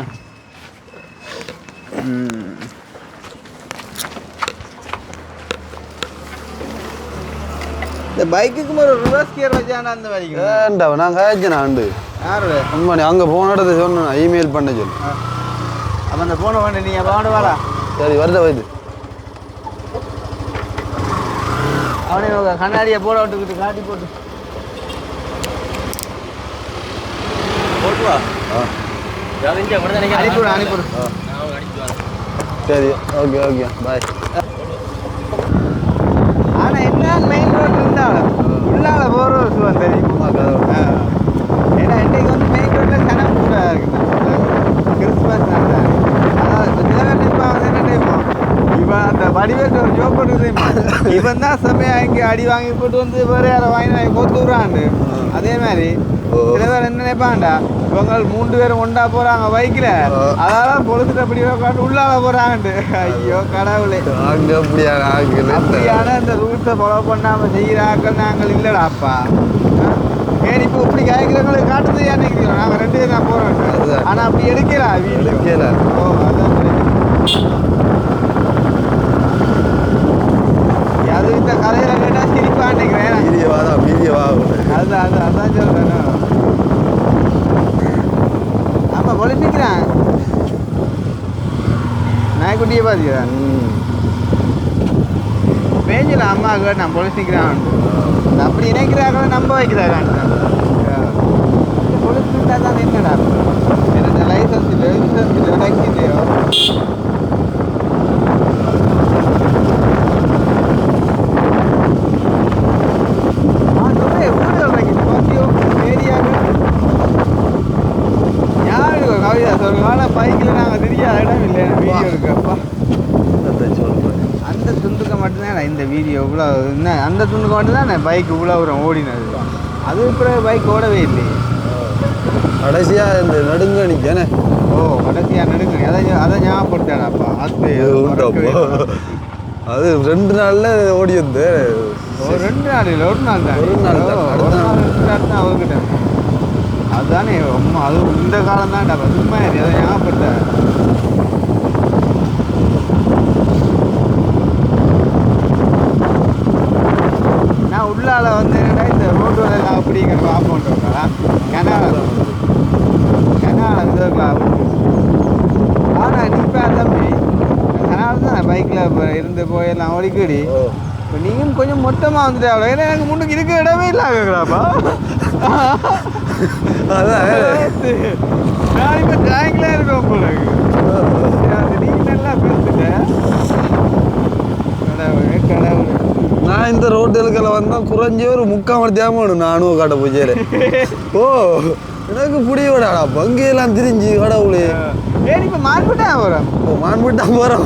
இந்த பைக்குக்கு ஒரு ரிவர்ஸ் கியர் வச்சாண்டா அந்த மாதிரி வேண்டாம் நான் காய்ச்சேன் ஆண்டு யாரு உண்மை அங்கே போன இடத்த சொன்னேன் இமெயில் பண்ண சொல்லு. அப்போ அந்த ஃபோனை பண்ணி நீங்கள் பாடு வாடா. சரி வருத வருது அவனே கண்ணாடியை போட விட்டுக்கிட்டு காட்டி போட்டு போட்டுவா அனுப்பிவிடு. சரி ஓகே ஓகே பாய். ஆனால் என்ன மெயின் ரோடு இருந்தாலும் உள்ளால போகிற ஒரு சுகம் தெரியுமா கதவு. ஏன்னா இன்றைக்கு வந்து மெயின் ரோட்டில் சனம் கூட இருக்குண்ணா கிறிஸ்மஸ் அதாவது சில பேர் நிற்பாங்க என்ன டைமா இவன் அந்த வடிவேற்ற ஒரு ஜோப் பண்ணுறதுமா இவன் தான் செம்மையாக இங்கே அடி வாங்கி போட்டு வந்து வேறு யாரை வாங்கி கொத்துறாண்டு. அதே மாதிரி சில பேர் என்ன நினைப்பாண்டா இவங்க 3 பேரும் ஒன்றா போகிறாங்க பைக்கில் அதான் பொழுதுட்டு அப்படி உட்காந்து உள்ளால போகிறாங்கண்டு. ஐயோ கடவுளே அப்படியான இந்த ரூல்ஸை ஃபாலோ பண்ணாமல் செய்கிறாக்கள் நாங்கள் இல்லைடாப்பா. ஏன் இப்போ இப்படி காய்க்கிறவங்களுக்கு காட்டுறது ஏன் நினைக்கிறோம் நாங்கள் 2 பேரும் நான் போகிறோம் ஆனால் அப்படி எடுக்கலாம் எடுக்கலாம். ஓ அதான் அது இந்த கதையில் கேட்டால் சிரிப்பாக நினைக்கிறேன் வீடியோவா அதான் சொல்கிறேன் ஆமாம் போலீஸ் நிற்கிறேன் நாய்க்குட்டியே பார்த்துக்கிறேன் பேஞ்சில் அம்மா கேட்டான் போலீஸ் நிற்கிறான் அப்படி நினைக்கிறாங்க நம்ப வைக்கிறாங்க போலீஸ் நின்றால் தான் என்னடா எனக்கு லைசன்ஸ் இல்லை டாக்ஸி இல்லையோ கவிதா சொல்லுங்க பைக்கில் நாங்கள் தெரியாத இடம் இல்லை வீடியோ இருக்குப்பா அந்த துண்டுக்க மட்டும்தான் இந்த வீடியோ இவ்வளோ என்ன அந்த துண்டுக்கு மட்டும்தான் பைக் இவ்வளோ தூரம் ஓடினது அது இப்போ பைக் ஓடவே இல்லையே கடைசியாக இந்த நடுங்கணிக்கானே ஓ கடைசியாக நடுங்கணி அதை ஞாபகப்படுத்தாடாப்பா அது 2 நாளில் ஓடி வந்து 2 நாள் இல்லை 1 நாள் தான் 1 நாள் தான் 2 நாள் தான் அவர்கிட்ட அதுதானே அம்மா அது இந்த காலம் தான்டா சும்மா அதை ஞாபகப்படுத்த நான் உள்ளால வந்து என்னடா இந்த ரோட்டு வேலை அப்படிங்கிற பார்ப்போன்றா கனால இதுக்கலாம் ஆனால் நிற்பா தம்பி அதனால தான் பைக்கில் இப்போ இருந்து போயெல்லாம் ஓடிக்கடி இப்போ நீங்களும் கொஞ்சம் மொத்தமாக வந்துட்டு அவ்வளோ ஏன்னா எனக்கு முன்னுக்கு இருக்க இடமே இல்லாங்களாப்பா அதான் நான் இப்போ டிராயிங்லாம் இருக்கோம் போல நீங்கள் நல்லா பேசுட்டேன் கடவுள் நான் இந்த ரோட்டுகளுக்கெல்லாம் வந்தால் குறைஞ்ச ஒரு 3/4 மணி தேவை வேணும் நானும் காட்ட போச்சேரு ஓ எனக்கு புடியவிடாடா பங்கையெல்லாம் திரிஞ்சு கடவுளே ஏன் இப்போ மான்பிட்டா போகிறோம் மான்பிட்டா போகிறோம்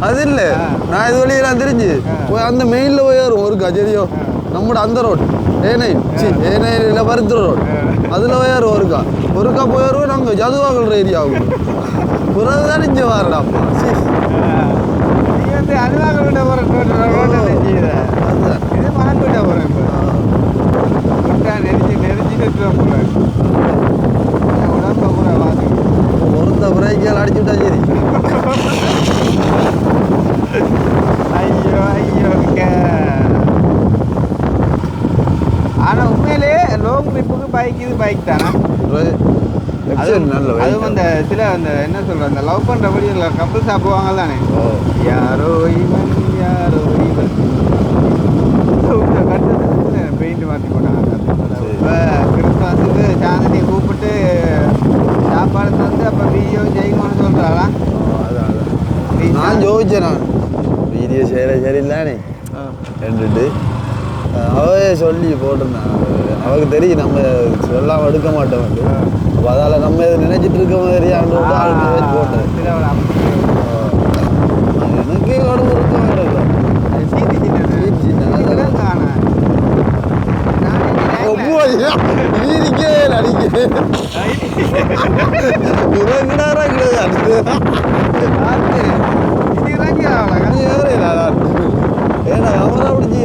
அது இல்லை நான் இது வழியெல்லாம் திரிஞ்சு போய் அந்த மெயினில் போய் வரும் ஒரு கஜரியோ நம்மட அந்த ரோட் A9 இல்லை பருத்திர ரோட் அதில் போயார் ஒருக்கா போய் வருவோம் நாங்கள் ஜதுவாகல்ற ஏரியாவுக்கு பிறகு தான் இங்கே வரடாப்பா நீ வந்து அனுவாகல்கிட்ட போகிற ரோட்டை தெரிஞ்சுக்கிறேன் இது மான்பிட்டா போகிறேன் இப்போ நெரிஞ்சிட்டு போல உடம்ப கூட வாசி ஒருத்த பிரேக்கியால் அடிச்சுட்டா சரி ஐயோ ஆனால் உண்மையிலே லாங் ட்ரிப்புக்கு பைக் தானே அதுவும் அந்த சில அந்த என்ன சொல்ற அந்த லவ் பண்ணுற வழி கப்பல் சாப்பிடுவாங்க தானே யாரோ இவன் பெயிண்ட் மாற்றி போட்டாங்க இப்போ கிறிஸ்மஸுக்கு சாந்தினி கூப்பிட்டு சாப்பாடு தந்து அப்போ வீடியோ ஜெயிக்கணும்னு சொல்கிறாளா நான் ஜோதிச்சேன் நான் வீடியோ சரியில்லானே ரெண்டுட்டு அவையே சொல்லி போட்டிருந்தான் அவருக்கு தெரியும் நம்ம சொல்லாமல் எடுக்க மாட்டோம் அப்போ அதால் நம்ம நினைச்சிட்டு இருக்க மாதிரி ஆண்டு போட்டேன் எனக்கே கடவுள் இருக்க ஏன்னா அவரை பிடிச்சி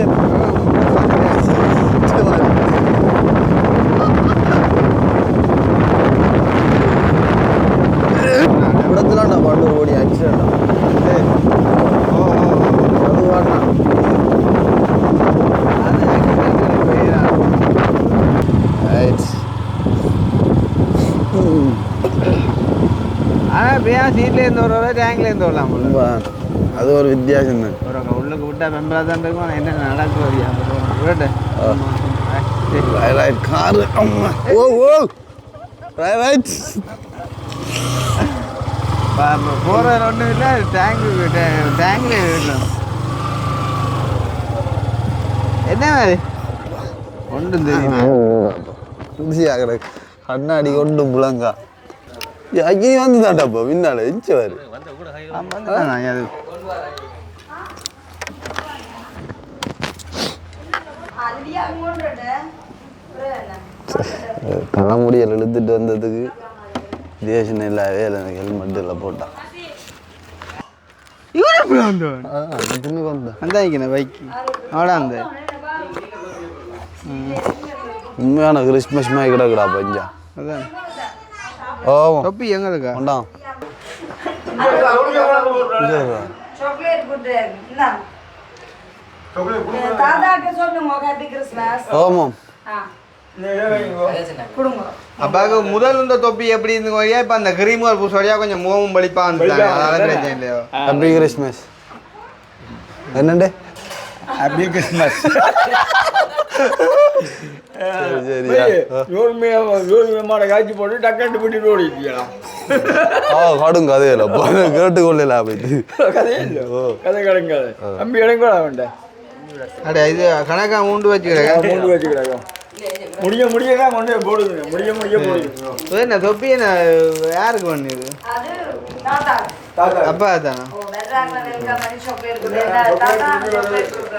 இடத்துலாண்டா பண்டூர் ஓடி ஆக்சிடென்ட் அதுவாண்ணா ஆனால் இப்போ ஏன் சீட்லேருந்து ஒரு டேங்க்லேருந்து வரலாம் போல அது ஒரு வித்தியாசம் தான் ஒரு உள்ளுக்கு விட்டா மெம்பராக தான் இருக்கும் என்ன நடக்குது காரு ஓ ஓ ரைட் போகிற ஒன்றும் இல்லை டேங்கில் இருக்கணும் என்ன மாதிரி ஒன்றும் தெரியும் கண்ணாடி கொண்டு முழங்கா அங்கே வந்து தாண்டாப்பா பின்னால இச்சவாரு அது தலைமுடியில் இழுத்துட்டு வந்ததுக்கு தேசம் இல்லாவே எனக்கு ஹெல்மெட் எல்லாம் போட்டான் அந்த பைக் அவடா அந்த உண்மையான கிறிஸ்மஸ் மாதிரி கிடக்குடா பஞ்சா அதான் ஓ தொப்பி எங்களுக்கா வேண்டாம் சாக்லேட் குட் தாதாக்கு சொல்லுங்க ஹாப்பி கிறிஸ்மஸ் ஆமாம் கொடுங்க அப்பாவுக்கு முதல் இந்த தொப்பி எப்படி இருந்துங்க இப்போ அந்த கிரீம் பூசோடியா கொஞ்சம் முகமும் பளிப்பா வந்துட்டாங்க அதனால பிரச்சனை இல்லையோ ஹாப்பி கிறிஸ்மஸ் என்னண்டு ஹாப்பி கிறிஸ்மஸ் சரி காய்ச்சி போட்டு டக்கண்டு விட்டு ஓடிக்கலாம் கடும் கதையில கேட்டு கொள்ளலாம் போயிட்டு கதை கிடங்காது தம்பி இடம் கூட வேண்டாம் அட இது கணக்கா மூண்டு வச்சுக்கிறேன் மூண்டு வச்சுக்கிறாங்க முடிய தான் கொண்டு போடுங்க முடிய போடுங்க என்ன தொப்பி என்ன யாருக்கு பண்ணுது அது தாத்தா தாத்தா அப்பா தானா ஓ வெல்றாங்க வெல்கம் பண்ணி சாக்லேட் குட் தாத்தா சாக்லேட் குட்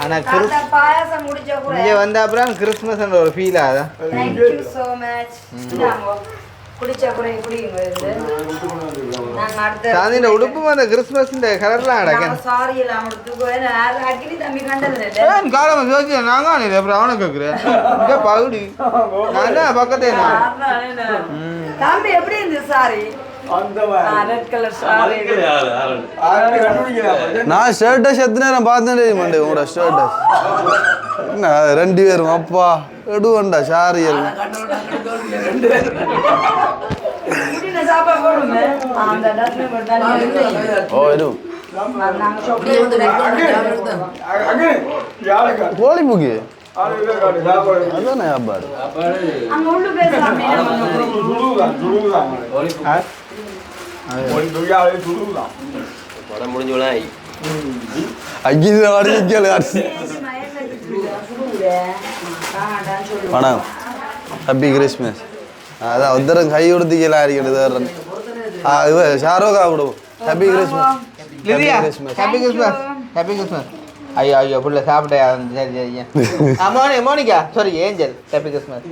ஆனா தாத்தா பாயாசம் முடிச்ச கூட இங்கே வந்த அப்புறம் கிறிஸ்மஸ் ஒரு ஃபீல் ஆகுதா Thank you so much நாங்க குடிச்ச கூட குடிங்க இது நாங்க அடுத்த சாந்தின உடுப்பும் அந்த கிறிஸ்மஸ் இந்த கலர்லாம் அடக்கேன் சாரி எல்லாம் கொடுத்துக்கோ ஏன்னா அக்கினி தம்பி கண்டது ஏன் காலமா யோசிச்சு நாங்க அப்புறம் அவனை கேட்குறேன் இங்கே பகுடி நான் தான் பக்கத்தே தம்பி எப்படி இருந்துச்சு சாரி அந்த ரெட் கலர் சாரி நான் ஸ்டேட்டஸ் எத்தனை நேரம் பார்த்தேன் மாட்டேன் உங்களோட ஸ்டேட்டஸ் என்ன 2 பேரும் அப்பா எடுவண்டா சாரியல் சாப்பாடு போடுங்க அந்த டஸ்ட்ல போட்டு ஓ எடும் நாங்க சாக்லேட் கோழி முக்கி அதானே வியாபாரம் அங்க உள்ள பேசாம அங்கிருந்து அடிக்கல அரிசி பணம் ஹாப்பி கிறிஸ்மஸ் அதான் ஒருத்தரும் கை கொடுத்துக்கலாம் அடிக்கிறது இவ ஷாரோகா விடுவோம் happy Christmas Lydia happy Christmas happy Christmas ஐயோ ஐயோ புள்ள சாப்பிட்டே சரி சரி Monica sorry Angel happy Christmas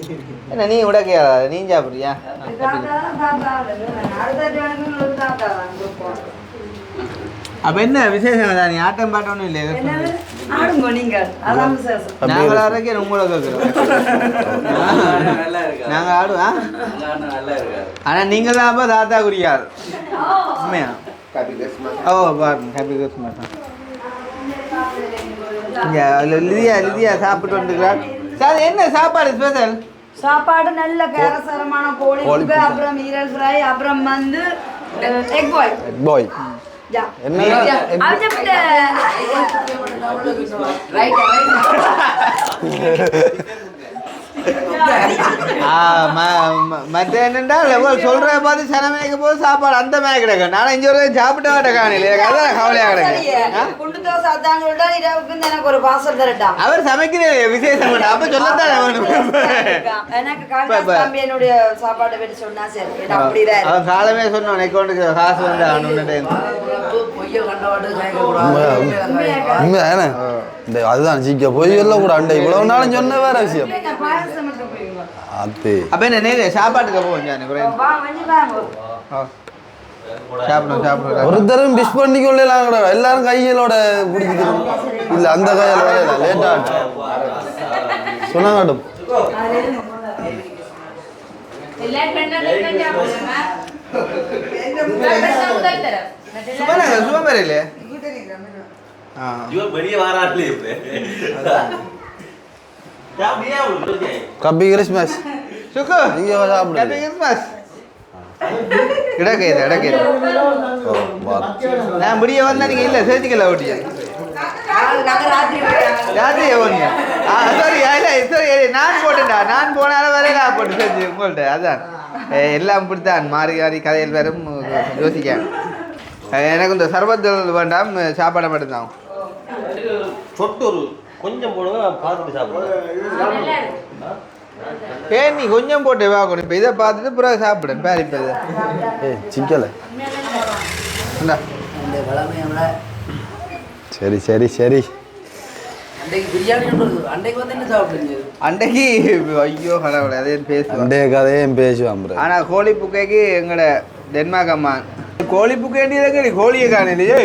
என்ன நீ உடக்கே நீ சாப்பிட்றியா அப்போ என்ன விசேஷம் தான் நீ ஆட்டம் பாட்டம் ஒன்றும் இல்லையா ஆடுங்க நீங்க அதான் விசேஷம் நாங்கள் ஆடுறக்கே உங்களை கேட்குறோம் நாங்கள் ஆடுவோம் ஆனால் நீங்கள் தான் அப்போ தாத்தா குறியார் உண்மையா ஓ பாருங்க ஹாப்பி கிறிஸ்மஸ் லிதியா சாப்பிட்டு வந்துக்கிறார் சார் என்ன சாப்பாடு ஸ்பெஷல் சாப்பாடு நல்ல கேரசரமான கோழி புகை, அப்புறம் ஈரல் ஃப்ரை, அப்புறம் வந்து எக் பாய் பாய் யா என்ன மற்ற என்னென்னா சொல்ற பார்த்து சனமேக்க போது சாப்பாடு அந்த மேய கிடக்கு நான் இங்கே ஒரு சாப்பிட்ட மாட்ட காணில அதான் கவலையாக கிடக்கு குண்டு தோசை அதான் சொல்லிட்டா இரவுக்கு எனக்கு ஒரு பார்சல் தரட்டாம் அவர் சமைக்கிற விசேஷம் அப்ப சொல்லத்தான் எனக்கு காலையில் என்னுடைய சாப்பாடு வெட்டி சொன்னா சரி அப்படிதான் அவன் காலமே சொன்னான் அக்கௌண்ட்டுக்கு காசு வந்து அவனுடைய உண்மையா இந்த அதுதான் சீக்கிர பொய் எல்லாம் கூட அண்டை இவ்வளவு நாளும் சொன்ன வேற விஷயம் அது அப்ப என்ன நேரே சாப்பாட்டுக்கு போவோம் சாப்பிடும் ஒருத்தரும் டிஷ் பண்ணிக்கொள்ளலாம் கூட எல்லாரும் கைகளோட பிடிச்சிக்கணும் இல்ல அந்த கையால வேலையில லேட்டா சொன்னாங்கட்டும் சும்மா இல்லையே கப்பி கிறிஸ்மஸ் சுக்கு நீங்க சாப்பிடுங்க ஹாப்பி கிறிஸ்மஸ் இடக்கைது இடக்கைது நான் முடிய வந்தா நீங்க இல்ல சேர்த்துக்கல ஓட்டியா ராத்திரி ஒன்று சாரி சாரி நான் போட்டேன்டா நான் போனாலும் வரையில போட்டு சேர்த்து உங்கள்கிட்ட அதான் எல்லாம் பிடித்தான் மாறி மாறி கதையில் வரும் யோசிக்க எனக்கு இந்த சர்பத்தில் வேண்டாம் சாப்பாடை மட்டும்தான் சொட்டு ஒரு கொஞ்சம் போடுங்க பார்த்துட்டு சாப்பிடுங்க ஏன் நீ கொஞ்சம் போட்டு வா கூட இப்போ இதை பார்த்துட்டு பிறகு சாப்பிடு பேர் இப்போ ஏய் சிக்கல சரி சரி சரி அன்றைக்கு ஐயோ கடவுளை அதே பேசுவேன் அண்டைய கதையும் பேசுவான் ஆனால் கோழி புக்கைக்கு எங்களோட டென்மார்க் அம்மா கோழி புக்கேண்டியதுக்கு கோழியை காணலையே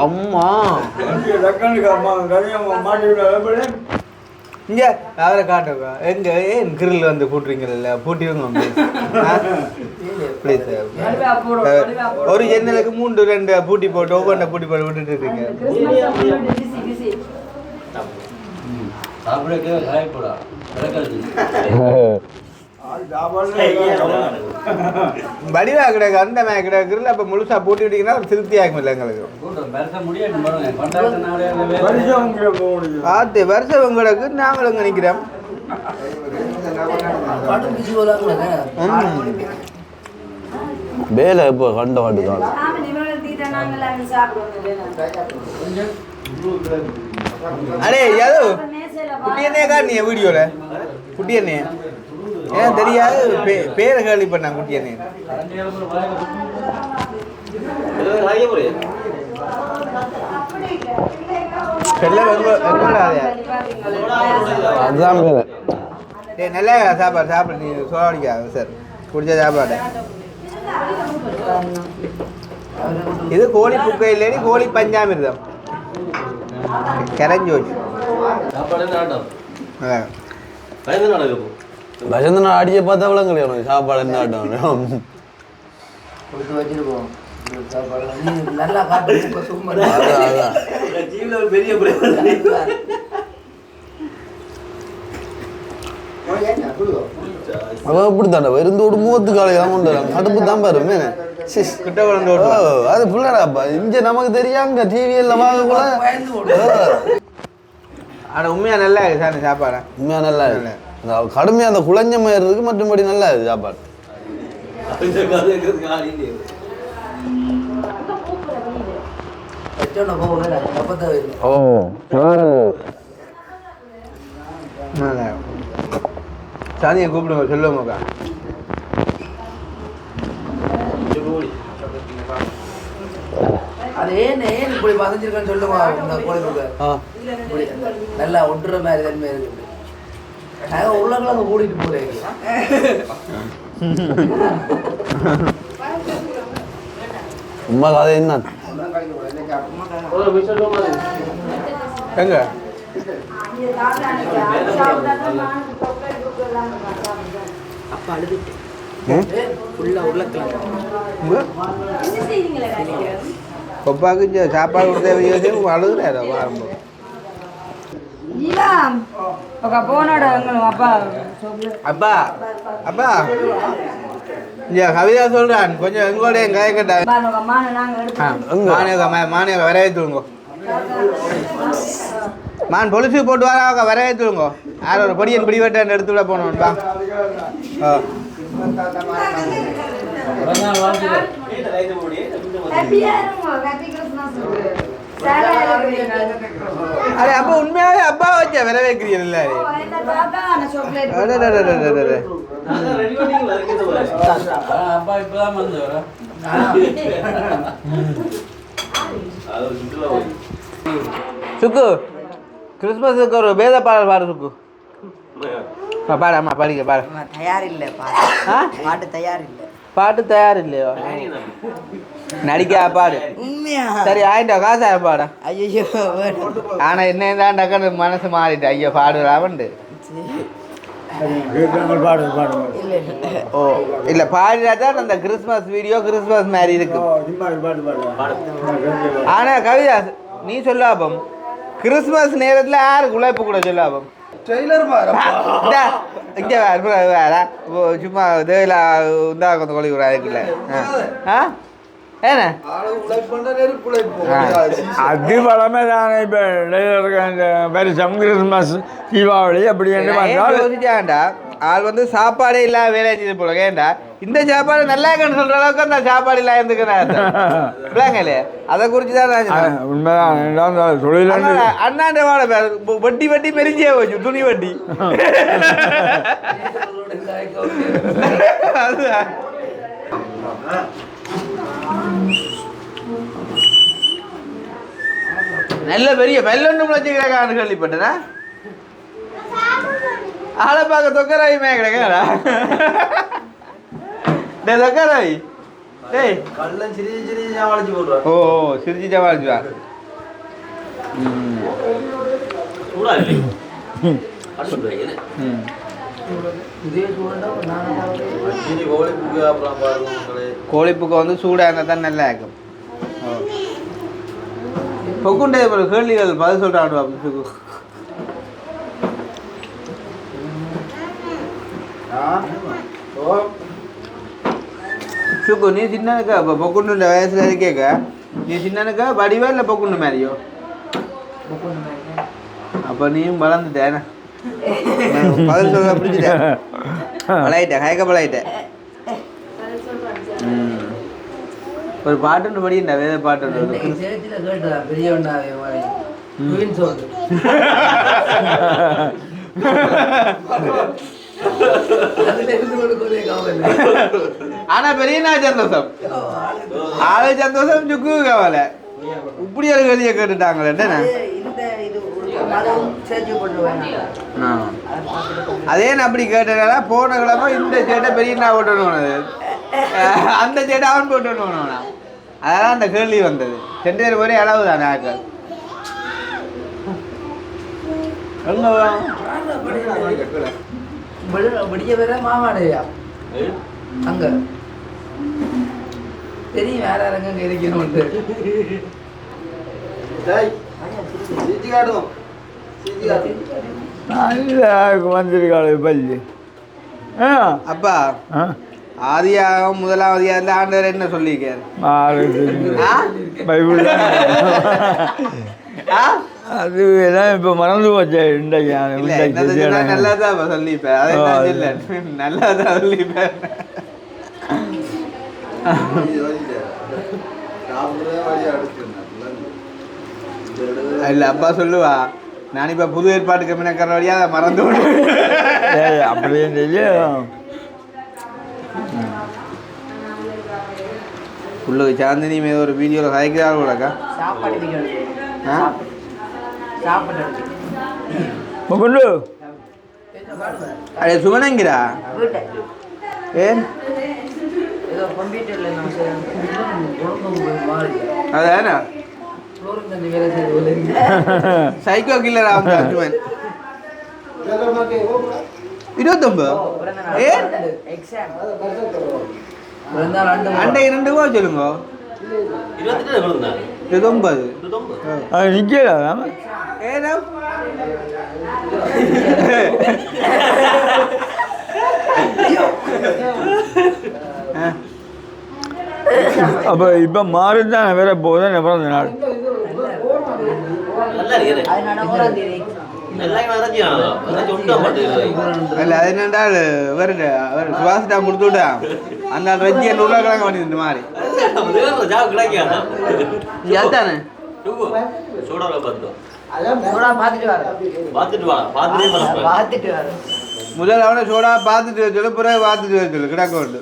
அம்மா லக்கனுக்கு அம்மா கதையும் மாட்டி விட இங்கே அவரை காட்டுங்க எங்க ஏன் கிரில் வந்து கூட்டுறீங்கல்ல பூட்டிடுங்க ப்ளீஸ் ஒரு ஜன்னலுக்கு 3-2 பூட்டி போட்டு ஒவ்வொன்றை பூட்டி போட்டு விட்டுட்டு இருக்கீங்க வடிவா கிடக்கு அந்த மே கிடக்குறல அப்போ முழுசா பூட்டி விட்டீங்கன்னா ஒரு திருப்தி ஆகும் இல்லை எங்களுக்கு ஆத்து வருஷம் கிடக்கு நாங்களும் நினைக்கிறோம் வேலை இப்போ கண்ட வாட்டுதான் அடே யாதோ குட்டியனே காட்டினிய வீடியோல குட்டியனே ஏன் தெரியாது பேரை கேள்வி பண்ணான் குட்டியனே அதுதான் வேலை நல்லா சாப்பாடு சாப்பிடு நீ சோடிக்காது சார் குடிச்ச சாப்பாடு இது கோழி புக்கை இல்லைன்னு கோழி பஞ்சாமிர்தம் கரைஞ்சோச்சு பசந்தனா அடிய பார்த்தா விளங்கலையா சாப்பாடு என்ன ஆட்டம் அவன் இப்படித்தாண்டா விருந்தோடு மூவத்து காலையெல்லாம் கொண்டு வரான் அடுப்பு தான் பாரு மேனே கிட்ட கொண்டு அது பிள்ளைடாப்பா இங்க நமக்கு தெரியாங்க டிவி எல்லாம் வாங்க கூட ஆனா உண்மையா நல்லா இருக்கு சார் சாப்பாடு உண்மையா நல்லா இருக்கு கடுமையா அந்த குழஞ்ச மாதிரி இருக்கு மற்றபடி நல்லா இருக்கு சாப்பாடு ஓ சாதியை கூப்பிடுங்க சொல்லுவோம்க்கா அது ஏன் இப்படி பதிஞ்சிருக்கேன்னு சொல்லுமா இந்த கோழிக்கு நல்லா ஒட்டுற மாதிரி தன்மை இருக்குது நாங்கள் உள்ளவங்களை கூட்டிட்டு போறேன் உண்மை கதை என்ன எங்க அப்பா அழுதுட்டு ஃபுல்லாக கொப்பாக்கு சாப்பாடு கொடுத்த அழுகுறாரு ஆரம்பம் அப்பா அப்பா இங்க கவிதா சொல்றான் கொஞ்சம் எங்கோட என் கதை கேட்டா மானிய வரவேற்றுங்க மான் பொலிசு போட்டு வர வரவேற்றுங்க யார் ஒரு பொடியன் பிடிவட்டான் எடுத்து விட போனோம்பா அரே அப்போ உண்மையாவே அப்பா வச்ச வரவேற்கிறீர்கள் சுக்கு கிறிஸ்மஸுக்கு ஒரு வேத பாடல் பாடு சுக்கு பாடாமா படிக்க பாடு தயார் இல்லை பாட்டு தயார் இல்லை பாட்டு தயார் இல்லையோ நடிக்க பாடு உண்மையா சரி ஆயிட்டா காசா பாட ஐயோ ஆனா என்ன தான் டக்குன்னு மனசு மாறிட்டு ஐயோ பாடுறாவண்டு ஓ இல்ல பாடினா தான் அந்த கிறிஸ்மஸ் வீடியோ கிறிஸ்மஸ் மாதிரி இருக்கு ஆனா கவிதா நீ சொல்லாபம் கிறிஸ்மஸ் நேரத்துல யாருக்கு உழைப்பு கூட சொல்லாபம் இங்கே வேற சும்மா தேயில உந்தா கொஞ்சம் கொலை இருக்குல்ல ஏண்ணே அது பழமே தானே இப்போ இந்த வருஷம் கிறிஸ்மஸ் தீபாவளி அப்படி யோசிச்சாண்டா ஆள் வந்து சாப்பாடே இல்லாம வேலை செஞ்சு போல ஏண்டா இந்த சாப்பாடு நல்லா இருக்குன்னு சொல்ற அளவுக்கு அந்த சாப்பாடு இல்லாம இருந்துக்கிறாங்களே அதை குறிச்சு தான் உண்மைதான் தொழில் அண்ணாண்ட வாழ வட்டி வட்டி பெருஞ்சியே போச்சு துணி வட்டி நல்ல பெரிய வெள்ளொன்னு முளைச்சிக்கிறாங்க கேள்விப்பட்டேனா ஆளை பார்க்க தொக்கராயுமே கிடைக்காடா டே தொக்கராய் ஏய் கள்ளன் சிரிச்சு சிரிச்சு சமாளிச்சு போடுறான். ஓ சிரிச்சு ஜவாலிச்சுவா சூடா இல்லை அடிச்சுடுவாங்க இதே சூழ்நிலை நான் இனி கோழிப்புக்கு அப்புறம் பாருங்க மக்களே. கோழிப்புக்கு வந்து சூடாக இருந்தால் தான் நல்லா இருக்கும் பொக்குண்டே ஒரு கேள்விகள் பதில் சொல்கிறான் சுக்கு நீ சின்னனுக்கா இப்போ பொக்குண்டு வயசுல இருக்கேக்க நீ சின்னனுக்கா வடிவா இல்லை பொக்குண்டு மாதிரியோ அப்போ நீயும் வளர்ந்துட்டேன் பதில் சொல்ல பிடிச்சிட்டேன் பழகிட்டேன் கயக்க பழகிட்டேன் ஒரு பாட்டுன்னு படிக்கண்டா வேத பாட்டு சேர்ச்சியில் கேட்டுதா பெரியவண்டாவே மாதிரி குயின் சோது அதுல இருந்து கொடுக்கவே கவலை ஆனா பெரிய நான் சந்தோஷம் ஆளு சந்தோஷம் சுக்கு கவலை இப்படி ஒரு வெளியே கேட்டுட்டாங்களே இந்த இது மதம் சேர்ச்சி பண்ணுவேன் அதே நான் அப்படி கேட்டனால போன கிழமை இந்த சேட்டை பெரிய நான் போட்டணும் அந்த சேட்டை அவன் போட்டணும் அதெல்லாம் அந்த கேள்வி வந்தது சென்டர் ஒரே அளவு தானே ஆக்கள் விடிய வேற மாமாடையா அங்க தெரியும் வேற அரங்க இருக்கணும் வந்திருக்காள் பள்ளி அப்பா ஆதியாகவும் முதலாவதியா இருந்த ஆண்டவர் என்ன சொல்லியிருக்காரு பைபிள் அது எல்லாம் இப்போ மறந்து போச்சு இன்றைக்கு நல்லதான் சொல்லிப்பேன் அதை நான் இல்லை நல்லதான் சொல்லிப்பேன் இல்லை அப்பா சொல்லுவா நான் இப்போ புது ஏற்பாட்டுக்கு மினக்கிற வழியா அதை மறந்து அப்படியே தெரியும் உள்ள சாந்தினி மீது ஒரு வீடியோவில் கதைக்கிறாள் கூடக்கா கொண்டு அது சுமனங்கிறா ஏன் ஏதோ கம்ப்யூட்டர்ல அதானா வேலை செய்து சைக்கோ கில்லரா வந்து அர்ஜுன் 29 ஏன் அண்டை 2 ரூபா சொல்லுங்க 29 நிற்கல ஏன்னா அப்போ இப்போ மாறிதான் வேற போகுது பிறந்த நாள் இல்லை அது என்னென்றால் வருது சுபாஷிட்டா கொடுத்து விட்டா அந்த ரஜ்ஜியை உருளைக்கிழங்கு பண்ணி இந்த மாதிரி அதுதானே முதல்ல அவனை சோடா பார்த்துட்டு வர சொல்லு பிறகு பார்த்துட்டு வர சொல்லு கிடக்க உண்டு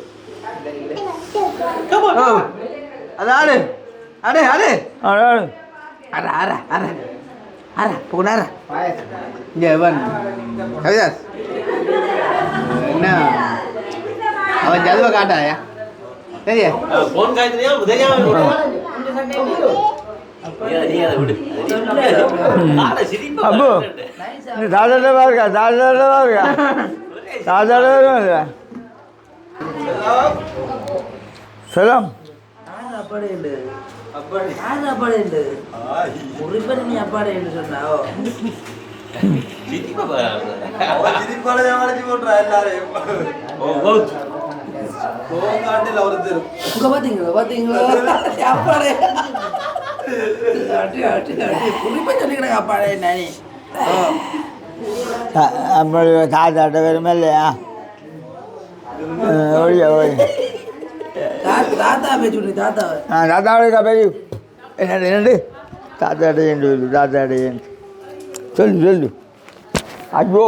அது ஆடு அடே அடே அர அர அர அர போனார இங்கே இவன் கவிதாஸ் என்ன அவன் ஜதுவை காட்டாயா சரியா அப்போ தாதாடவா இருக்கா தாதாடவா இருக்கா தாதாடவா இருக்கா சலாம் அப்பாடே உண்டு அப்பாடே உண்டு ஒரு பேர் நீ அப்பாடே என்று சொன்னாவோ பாத்தீங்களா பாத்தீங்களா அப்பாடே குறிப்பா சொல்லிக்கிறேன் அப்பாடே நானே அப்படி தாத்தாட்ட வருமா இல்லையா ஓடியா ஓடி தாத்தா பேச்சு தாத்தா தாத்தாவுடைய பேச்சு என்னண்டு தாத்தாட்ட ஏன் சொல்லு தாத்தாட்ட ஏன் சொல்லு சொல்லு ஐயோ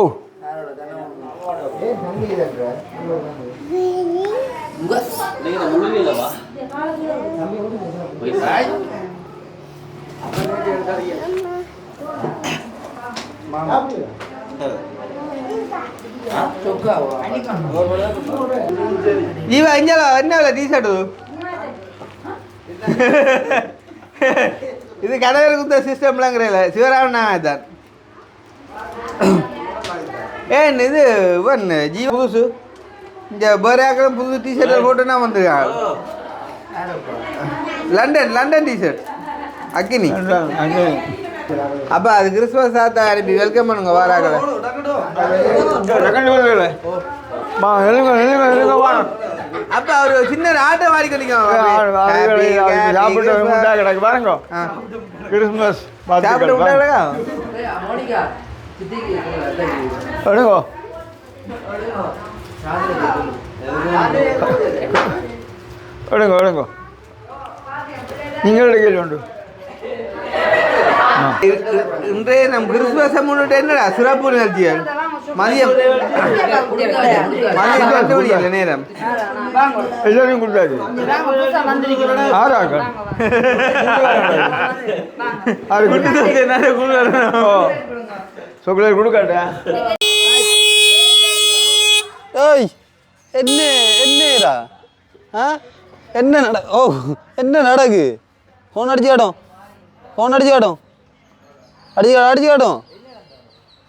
ஜீவா இங்கே என்ன டீ ஷர்ட்டு இது கடவுள் குத்த சிஸ்டம்லாங்கிறல சிவராமன் நான் தான் ஏன் இது இவன் ஜீவ புதுசு இந்த பேராக்களும் புது டிஷர்ட் போட்டுனா வந்துருக்கான் லண்டன் டிஷர்ட் அக்கினி அப்போ அது கிறிஸ்மஸ் தாத்தா அனுப்பி வெல்கம் பண்ணுங்க வாராக்களை அப்ப அவரு சின்ன ஆட்டை மாறி பாருங்க கிறிஸ்மஸ் சாப்பிட்டு விட்டாங்க எடுங்கோ எடுங்கோ எடுங்கோ നിങ്ങളുടെ കയ്യിലുണ്ട് இன்றைய நம் கிறிஸ்துமஸை முன்னிட்டு என்னடா சிறப்பு நிகழ்ச்சிகள் மதியம் 2 மணி இல்லை நேரம் എല്ലാവരും കൊടുത്താൽ ആരാക്കാം ചോക്ലേറ്റ് കൊടുക്കട്ടെ ஏய் என்னடா ஆ என்ன நடக்கு ஃபோன் அடிச்சு காட்டும் ஃபோன் அடிச்சு காட்டும் அடிச்சு காட்டும்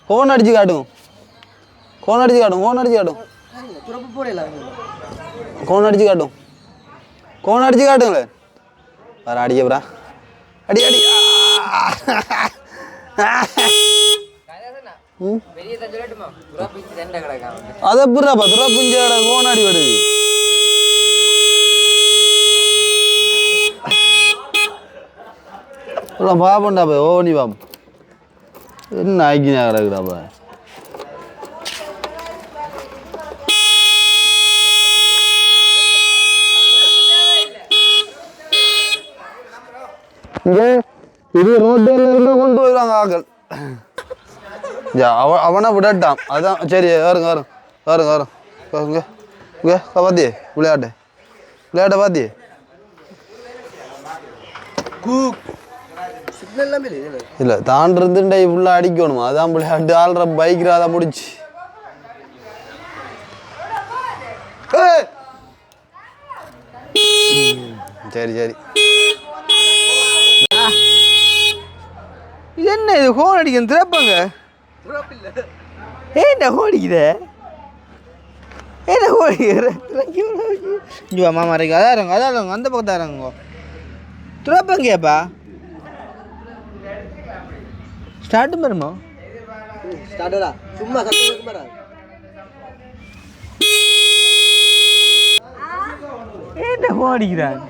ஃபோன் அடிச்சு காட்டும் ஃபோன் அடிச்சு காட்டும் ஃபோன் அடிச்சு காட்டும் ஃபோன் அடிச்சு காட்டும் ஃபோன் அடிச்சு காட்டுங்களே வர அடிக்கப்புறா அடி அடி அதை எப்படாப்பா துறப்பிஞ்ச ஃபோன் அடி வருது பாப்பண்டாப்பா ஓ நீ பாப்பா என்ன ஆக்கினா கிடக்குறாப்பா இங்கே இது ரோட்டில் இருந்து கொண்டு போயிடுவாங்க ஆக்கள் அவனை விடட்டான் அதான் சரி வருங்க இங்கே பாத்தியே விளையாட்டை பாத்தியே இல்லை தாண்டிருந்துண்டை ஃபுல்லாக அடிக்கணும் அதான் விளையாட்டு ஆள்ற பைக் அதை முடிச்சு சரி இது என்ன இது ஹோன் அடிக்கணும் திறப்பாங்க ஏன்டா ஹோன் அடிக்குத ஏன்டா ஹோன் அடிக்கிற மாமா இறங்க அதான் இருங்க அந்த பக்கத்தான் இறங்குங்க திறப்பாங்கப்பா ஸ்டார்ட் பண்ணுமா ஸ்டார்டரா சும்மா சத்தம் கேட்க ஏன்டா ஹோன் அடிக்கிறான்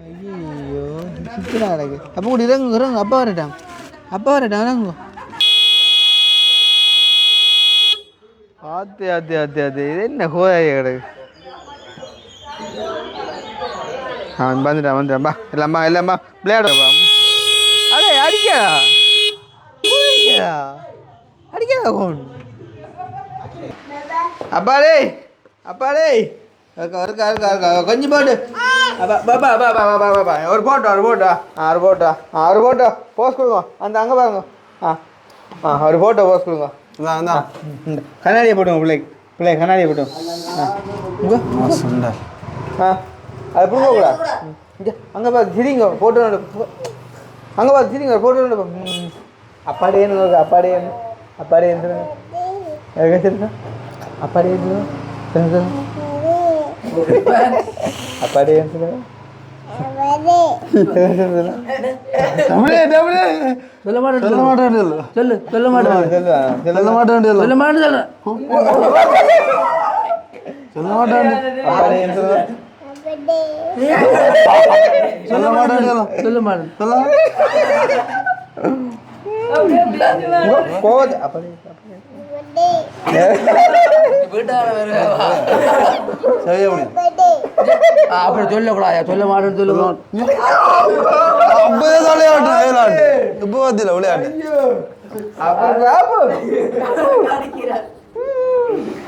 ஐயோ சித்திரா எனக்கு அப்போ கூட இறங்கு அப்பா வரட்டான் இறங்குங்க ஆத்து இது என்ன ஹோயாய கிடக்கு அவன் வந்துட்டான் பா எல்லாம்பா விளையாடுப்பா அடே அடிக்காதா ஹோன் அப்பாடே கொஞ்சம் போட்டு ஒரு போட்டோ போஸ்ட் கொடுங்க அந்த அங்கே பாருங்க ஒரு போட்டோ போஸ்ட் கொடுங்க கண்ணாடியை போட்டுங்க பிள்ளை கண்ணாடியை போட்டோம் அது கொடுங்கக்கூடா அங்கே பார்த்து சிரிங்க போட்டோ அங்கே பார்த்து சிரிங்க போட்டோ அப்பாடேன்னு சொல்லுங்க அப்படி சொல்லக்கூடாது சொல்ல மாட்டேன்னு சொல்லுங்க இப்போ பார்த்தில விளையாட்டு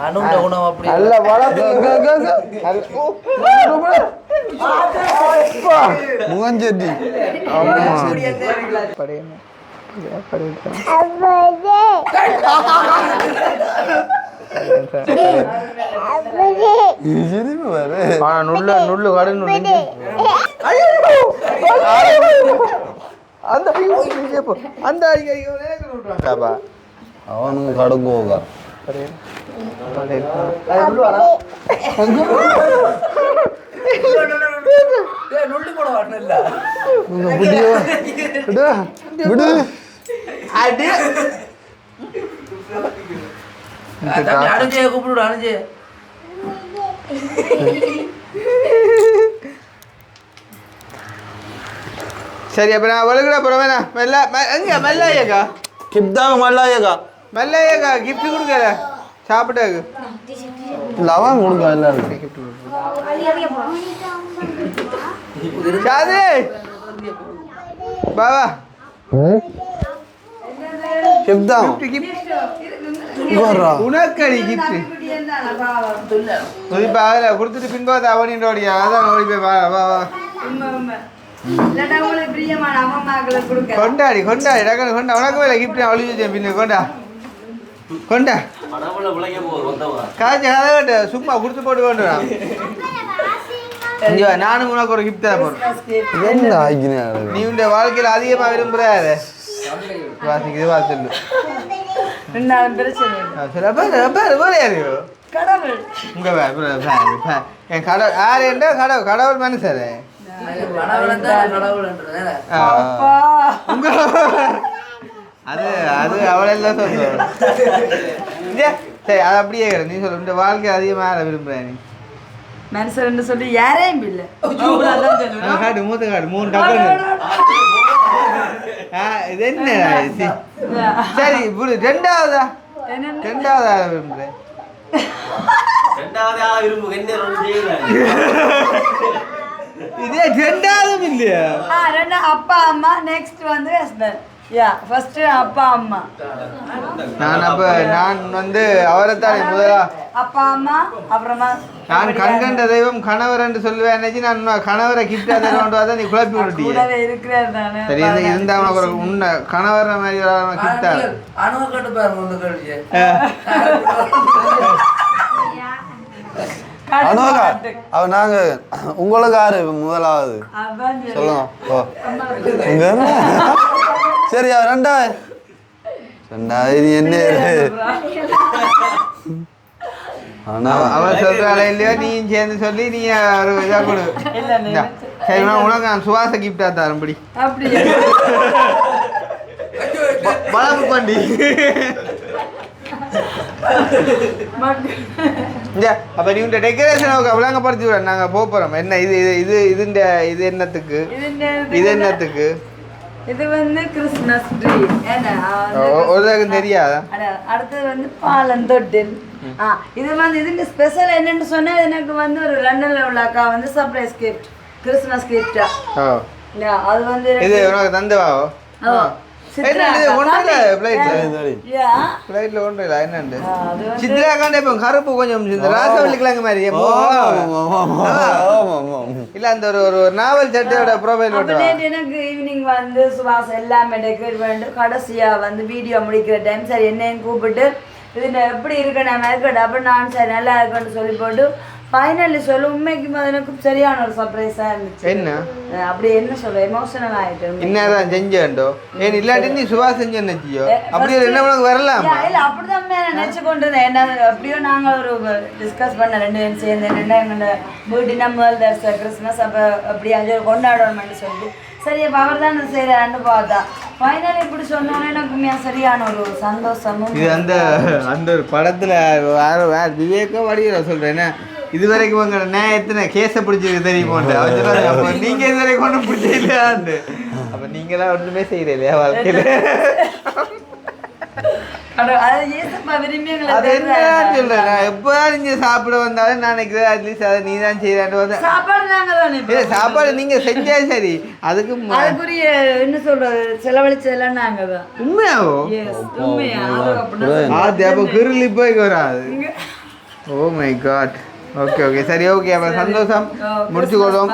அனுண்ட உணவு அப்படி முகஞ்செட்டி சிரிப்பு வேறு நுள்ளு கடு நுள்ளு அந்த அந்த அடிக்கடி அவனுங்க கடுங்கோகா நொண்டி போட வரணும் இல்ல விடு அடி அனுஜய கூப்பிடு அனுஜய சரி அப்ப நான் ஒழுங்குடா போறேன் வேணா மெல்ல எங்க மெல்லையக்கா கிப்தாங்க மல்லாயக்கா மெல்லையக்கா கிஃப்ட் கொடுக்கல சாப்பிட்டாக்கு லவன் கொடுக்க எல்லாரும் கிஃப்ட் சாது பாவா கிப்தாங்க உனக்கடி கிஃப்ட் இப்ப அதில் கொடுத்துட்டு பின்பாத்த அவனின்றோடியா அதான் ஓடி போய் வா வா வா கொண்டாடி கொண்டாடி டக்குனு கொண்டா உனக்கு மேலே கிஃப்ட் நான் ஒழிச்சு பின்ன கொண்டா கொண்டா படவுல விளைய போகுது வந்தவா காய்ச்சி கதை கட்டு சும்மா கொடுத்து போட்டு கொண்டுடா இங்கே நானும் உனக்கு ஒரு கிஃப்ட் தான் போகிறேன் என்ன ஆகினே நீ உண்ட வாழ்க்கையில் அதிகமாக விரும்புகிறாரு வாசிக்குது வாசல் சில பேர் வேறு யாரையோ உங்க என் கடவுள் யார் என்றா கடவுள் மனுஷரு அது அது அவளெல்லாம் சொல்லுவோம் சரி அது அப்படியே கிடையாது நீ சொல்ல இந்த வாழ்க்கை அதிகமாக விரும்புகிறேன் நீ மனுஷன் சொல்லி யாரையும் இல்லை காடு மூத்த காடு 3 டக்கு இது என்ன சரி இப்படி ரெண்டாவதா விரும்புகிறேன் ரெண்டாவது ஆளா விரும்புங்க என்ன ரெண்டு செய்யல இதே ரெண்டாவதும் இல்லையா ரெண்டு அப்பா அம்மா நெக்ஸ்ட் வந்து ஹஸ்பண்ட் யா ஃபர்ஸ்ட் அப்பா அம்மா நான் வந்து அவரைத்தான் முதலா அப்பா அம்மா அப்புறமா நான் கண்கண்ட தெய்வம் கணவர் என்று சொல்லுவேன் நினைச்சு நான் கணவரை கிஃப்டா தருவான் நீ குழப்பி விட்டுட்டிய இருக்கிறார் தானே சரி இருந்தா உனக்கு உன்னை கணவர் மாதிரி கிஃப்டா அணுவ கட்டு பாருங்க இந்த கல்வியை அனுவகா அவ நாங்க உங்களுக்கு யாரு முதலாவது சொல்லுங்க ஓ உங்க சரி ரெண்டாவது என்ன ஆனா அவன் சொல்றாள் இல்லையோ நீயும் சேர்ந்து சொல்லி நீ ஒரு இதா கொடு சரி உனக்கு நான் சுவாச கிஃப்டா தரம்படி அப்படியே வளர்ப்பு பண்ணி அப்ப நீ உங்க டெக்கரேஷன் விளங்கப்படுத்தி விட நாங்க போறோம் என்ன இது இது இது என்னத்துக்கு இது என்னத்துக்கு இது வந்து கிறிஸ்மஸ் ட்ரீ ஒரு தெரியாதா அடுத்தது வந்து பாலந்தொட்டில் இது வந்து இதுக்கு ஸ்பெஷல் என்னன்னு சொன்னா எனக்கு வந்து ஒரு லண்டன்ல உள்ள அக்கா வந்து சர்ப்ரைஸ் கிஃப்ட் கிறிஸ்மஸ் கிஃப்டா அது வந்து இது உனக்கு தந்தவாவோ கருப்பு கொஞ்சம் ராசவல்லிக்கிழங்கு மாதிரி இல்ல அந்த ஒரு நாவல் சட்டையோட ப்ரொஃபைல் எனக்கு ஈவினிங் வந்து சுவாசம் எல்லாமே டெக்கரேட் பண்ணிட்டு கடைசியா வந்து வீடியோ முடிக்கிற டைம் சரி என்னையும் கூப்பிட்டு இது எப்படி இருக்கு நான் இருக்கட்டும் அப்புறம் நான் சரி நல்லா இருக்குன்னு சொல்லி போட்டு ஃபைனலி சொல்ல உண்மைக்கு எனக்கு சரியான ஒரு சர்ப்ரைஸா இருந்துச்சு என்ன அப்படி என்ன சொல்ற எமோஷனல் ஆயிட்டு என்னதான் செஞ்சேன்டோ ஏன் இல்லாட்டி நீ சுவா செஞ்சு நினைச்சியோ அப்படி என்ன உனக்கு வரலாம் இல்ல அப்படிதான் நான் நினைச்சு கொண்டு இருந்தேன் என்ன அப்படியோ நாங்க ஒரு டிஸ்கஸ் பண்ண 2 பேரும் சேர்ந்து எங்களோட வீட்டு முதல் தரிசன கிறிஸ்மஸ் அப்ப அப்படியே கொண்டாடணும்னு சொல்லிட்டு சரி அப்ப அவர் தான் செய்யறான்னு பார்த்தா ஃபைனல் இப்படி சொன்னோன்னே எனக்கு சரியான ஒரு சந்தோஷமும் இது அந்த ஒரு படத்துல வேற விவேகம் வடிகிற சொல்றேன் இது வரைக்கும் உங்க எத்தனை கேஸை பிடிச்சிருக்கு தெரியுமோண்டு அப்ப நீங்க இது வரைக்கும் ஒன்றும் பிடிச்சிக்கலையாண்டு அப்ப நீங்களாம் ஒன்றுமே செய்யற இல்லையா வாழ்க்கையில சாப்பிட வந்தாலும் நான் அட்லீஸ்ட் அதை நீ தான் செய்யறான்னு சாப்பாடு நீங்க செஞ்சா சரி அதுக்கு என்ன சொல்றது செலவழிச்சதெல்லாம் நாங்க தான் உண்மையாவோ அப்ப கிருளி போய் வராது oh my God okay okay சரி ஓகே அப்போ சந்தோஷம் முடிச்சுக்கொள்ளும்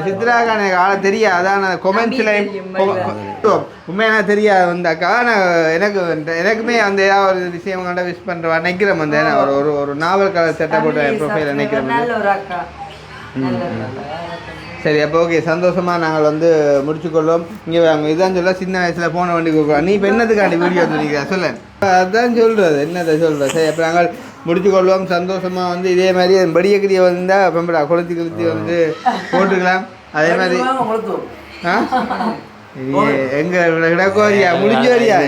சித்ராக்கான எனக்கு ஆளை தெரியாது அதான் கொமெண்ட்ஸில் உண்மையான தெரியாது வந்தாக்கா நான் எனக்குமே அந்த ஏதாவது ஒரு விஷயம் கண்ட விஷ் பண்ணுறேன் நினைக்கிறேன் வந்து ஒரு நாவல் கலர் செட்டை போட்டு ப்ரொஃபைல் நினைக்கிறேன் சரி அப்போ ஓகே சந்தோஷமாக நாங்கள் வந்து முடிச்சுக்கொள்வோம் இங்கே அவங்க இதான் சொல்ல சின்ன வயசில் போன வண்டி கொடுக்குறோம் நீ இப்போ என்னதுக்காண்டி வீடியோ சொல்லிக்கிறா சொல்ல அதுதான் சொல்கிறது என்னதை சொல்கிறேன் சரி அப்போ நாங்கள் முடிச்சுக்கொள்வோம் சந்தோஷமாக வந்து இதே மாதிரி படியக்கிரியை வந்தால் பெம்படா கொளுத்தி வந்து போட்டுக்கலாம் அதே மாதிரி எங்க கிடக்கோரியா முடிஞ்ச வரியா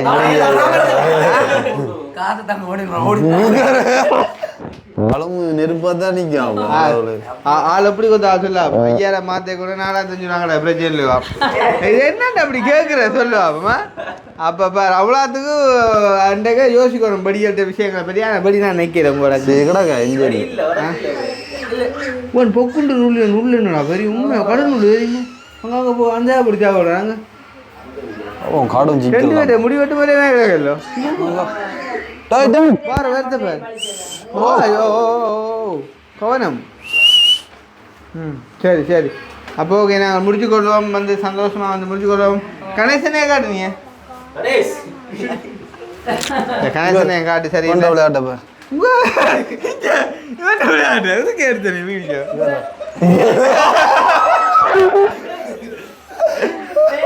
காசு தாங்க அளவு நெருப்பாக தான் நிற்கும் ஆள் எப்படி கொஞ்சம் சொல்லுவா ஐயாயிரம் மாற்ற கூட 4,500 சொன்னாங்களே பிரச்சனை இல்லையா இது என்னன்னு அப்படி கேட்குற சொல்லுவா அப்பமா அப்போ பாரு அவ்வளோத்துக்கு அன்றைக்கு யோசிக்கணும் படிக்கிற விஷயங்களை பற்றி ஆனால் படி நான் நினைக்கிறேன் உங்களோட கிடக்கா எங்கே ஒன் பொக்குண்டு நுல் என்னடா பெரிய உண்மை கடல் நுல் தெரியுமா அங்கே போ அந்த பிடிச்சா போடுறாங்க காடும் ரெண்டு பேர் முடி வெட்டு மாதிரியே கிடக்கല്ലോ பாரு வருத்த பாரு ஐயோ கவனம் சரி சரி அப்போ ஓகே நாங்கள் முடிச்சுக்கொள்வோம் வந்து சந்தோஷமாக வந்து முடிச்சுக்கொள்வோம் கணேசனே காட்டுனீங்க கணேசனே காட்டு சரி விளையாட்டப்ப விளையாட்டு கேட்டு வீடியோ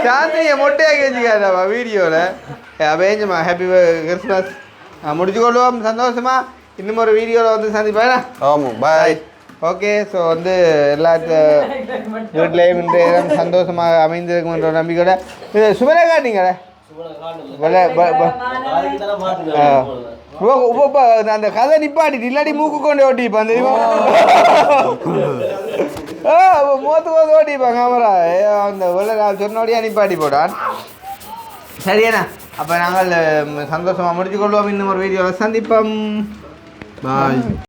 சாந்தியை மொட்டையாக கேச்சுக்காடா வீடியோவில் அபேஞ்சமா ஹாப்பி கிறிஸ்மஸ் முடிச்சுக்கொள்வோம் சந்தோஷமா இன்னும் ஒரு வீடியோவில் வந்து சந்திப்பேன் ஆமாம் பாய் ஓகே ஸோ வந்து வீட்லேயும் இன்றைய தினம் சந்தோஷமாக அமைந்திருக்குன்ற நம்பிக்கையோட இது சுமரே காட்டிங்களே அந்த கதை நிப்பாட்டிட்டு இல்லாட்டி மூக்கு கொண்டு ஓட்டிப்பான் தெரியுமா மூத்து ஓட்டிப்பான் கேமரா அந்த நான் சொன்னோடையே நிப்பாட்டி போட்டான் சரியாண்ணா அப்போ நாங்கள் சந்தோஷமாக முடிச்சுக்கொள்வோம் இன்னும் ஒரு வீடியோவில் சந்திப்போம் பாய்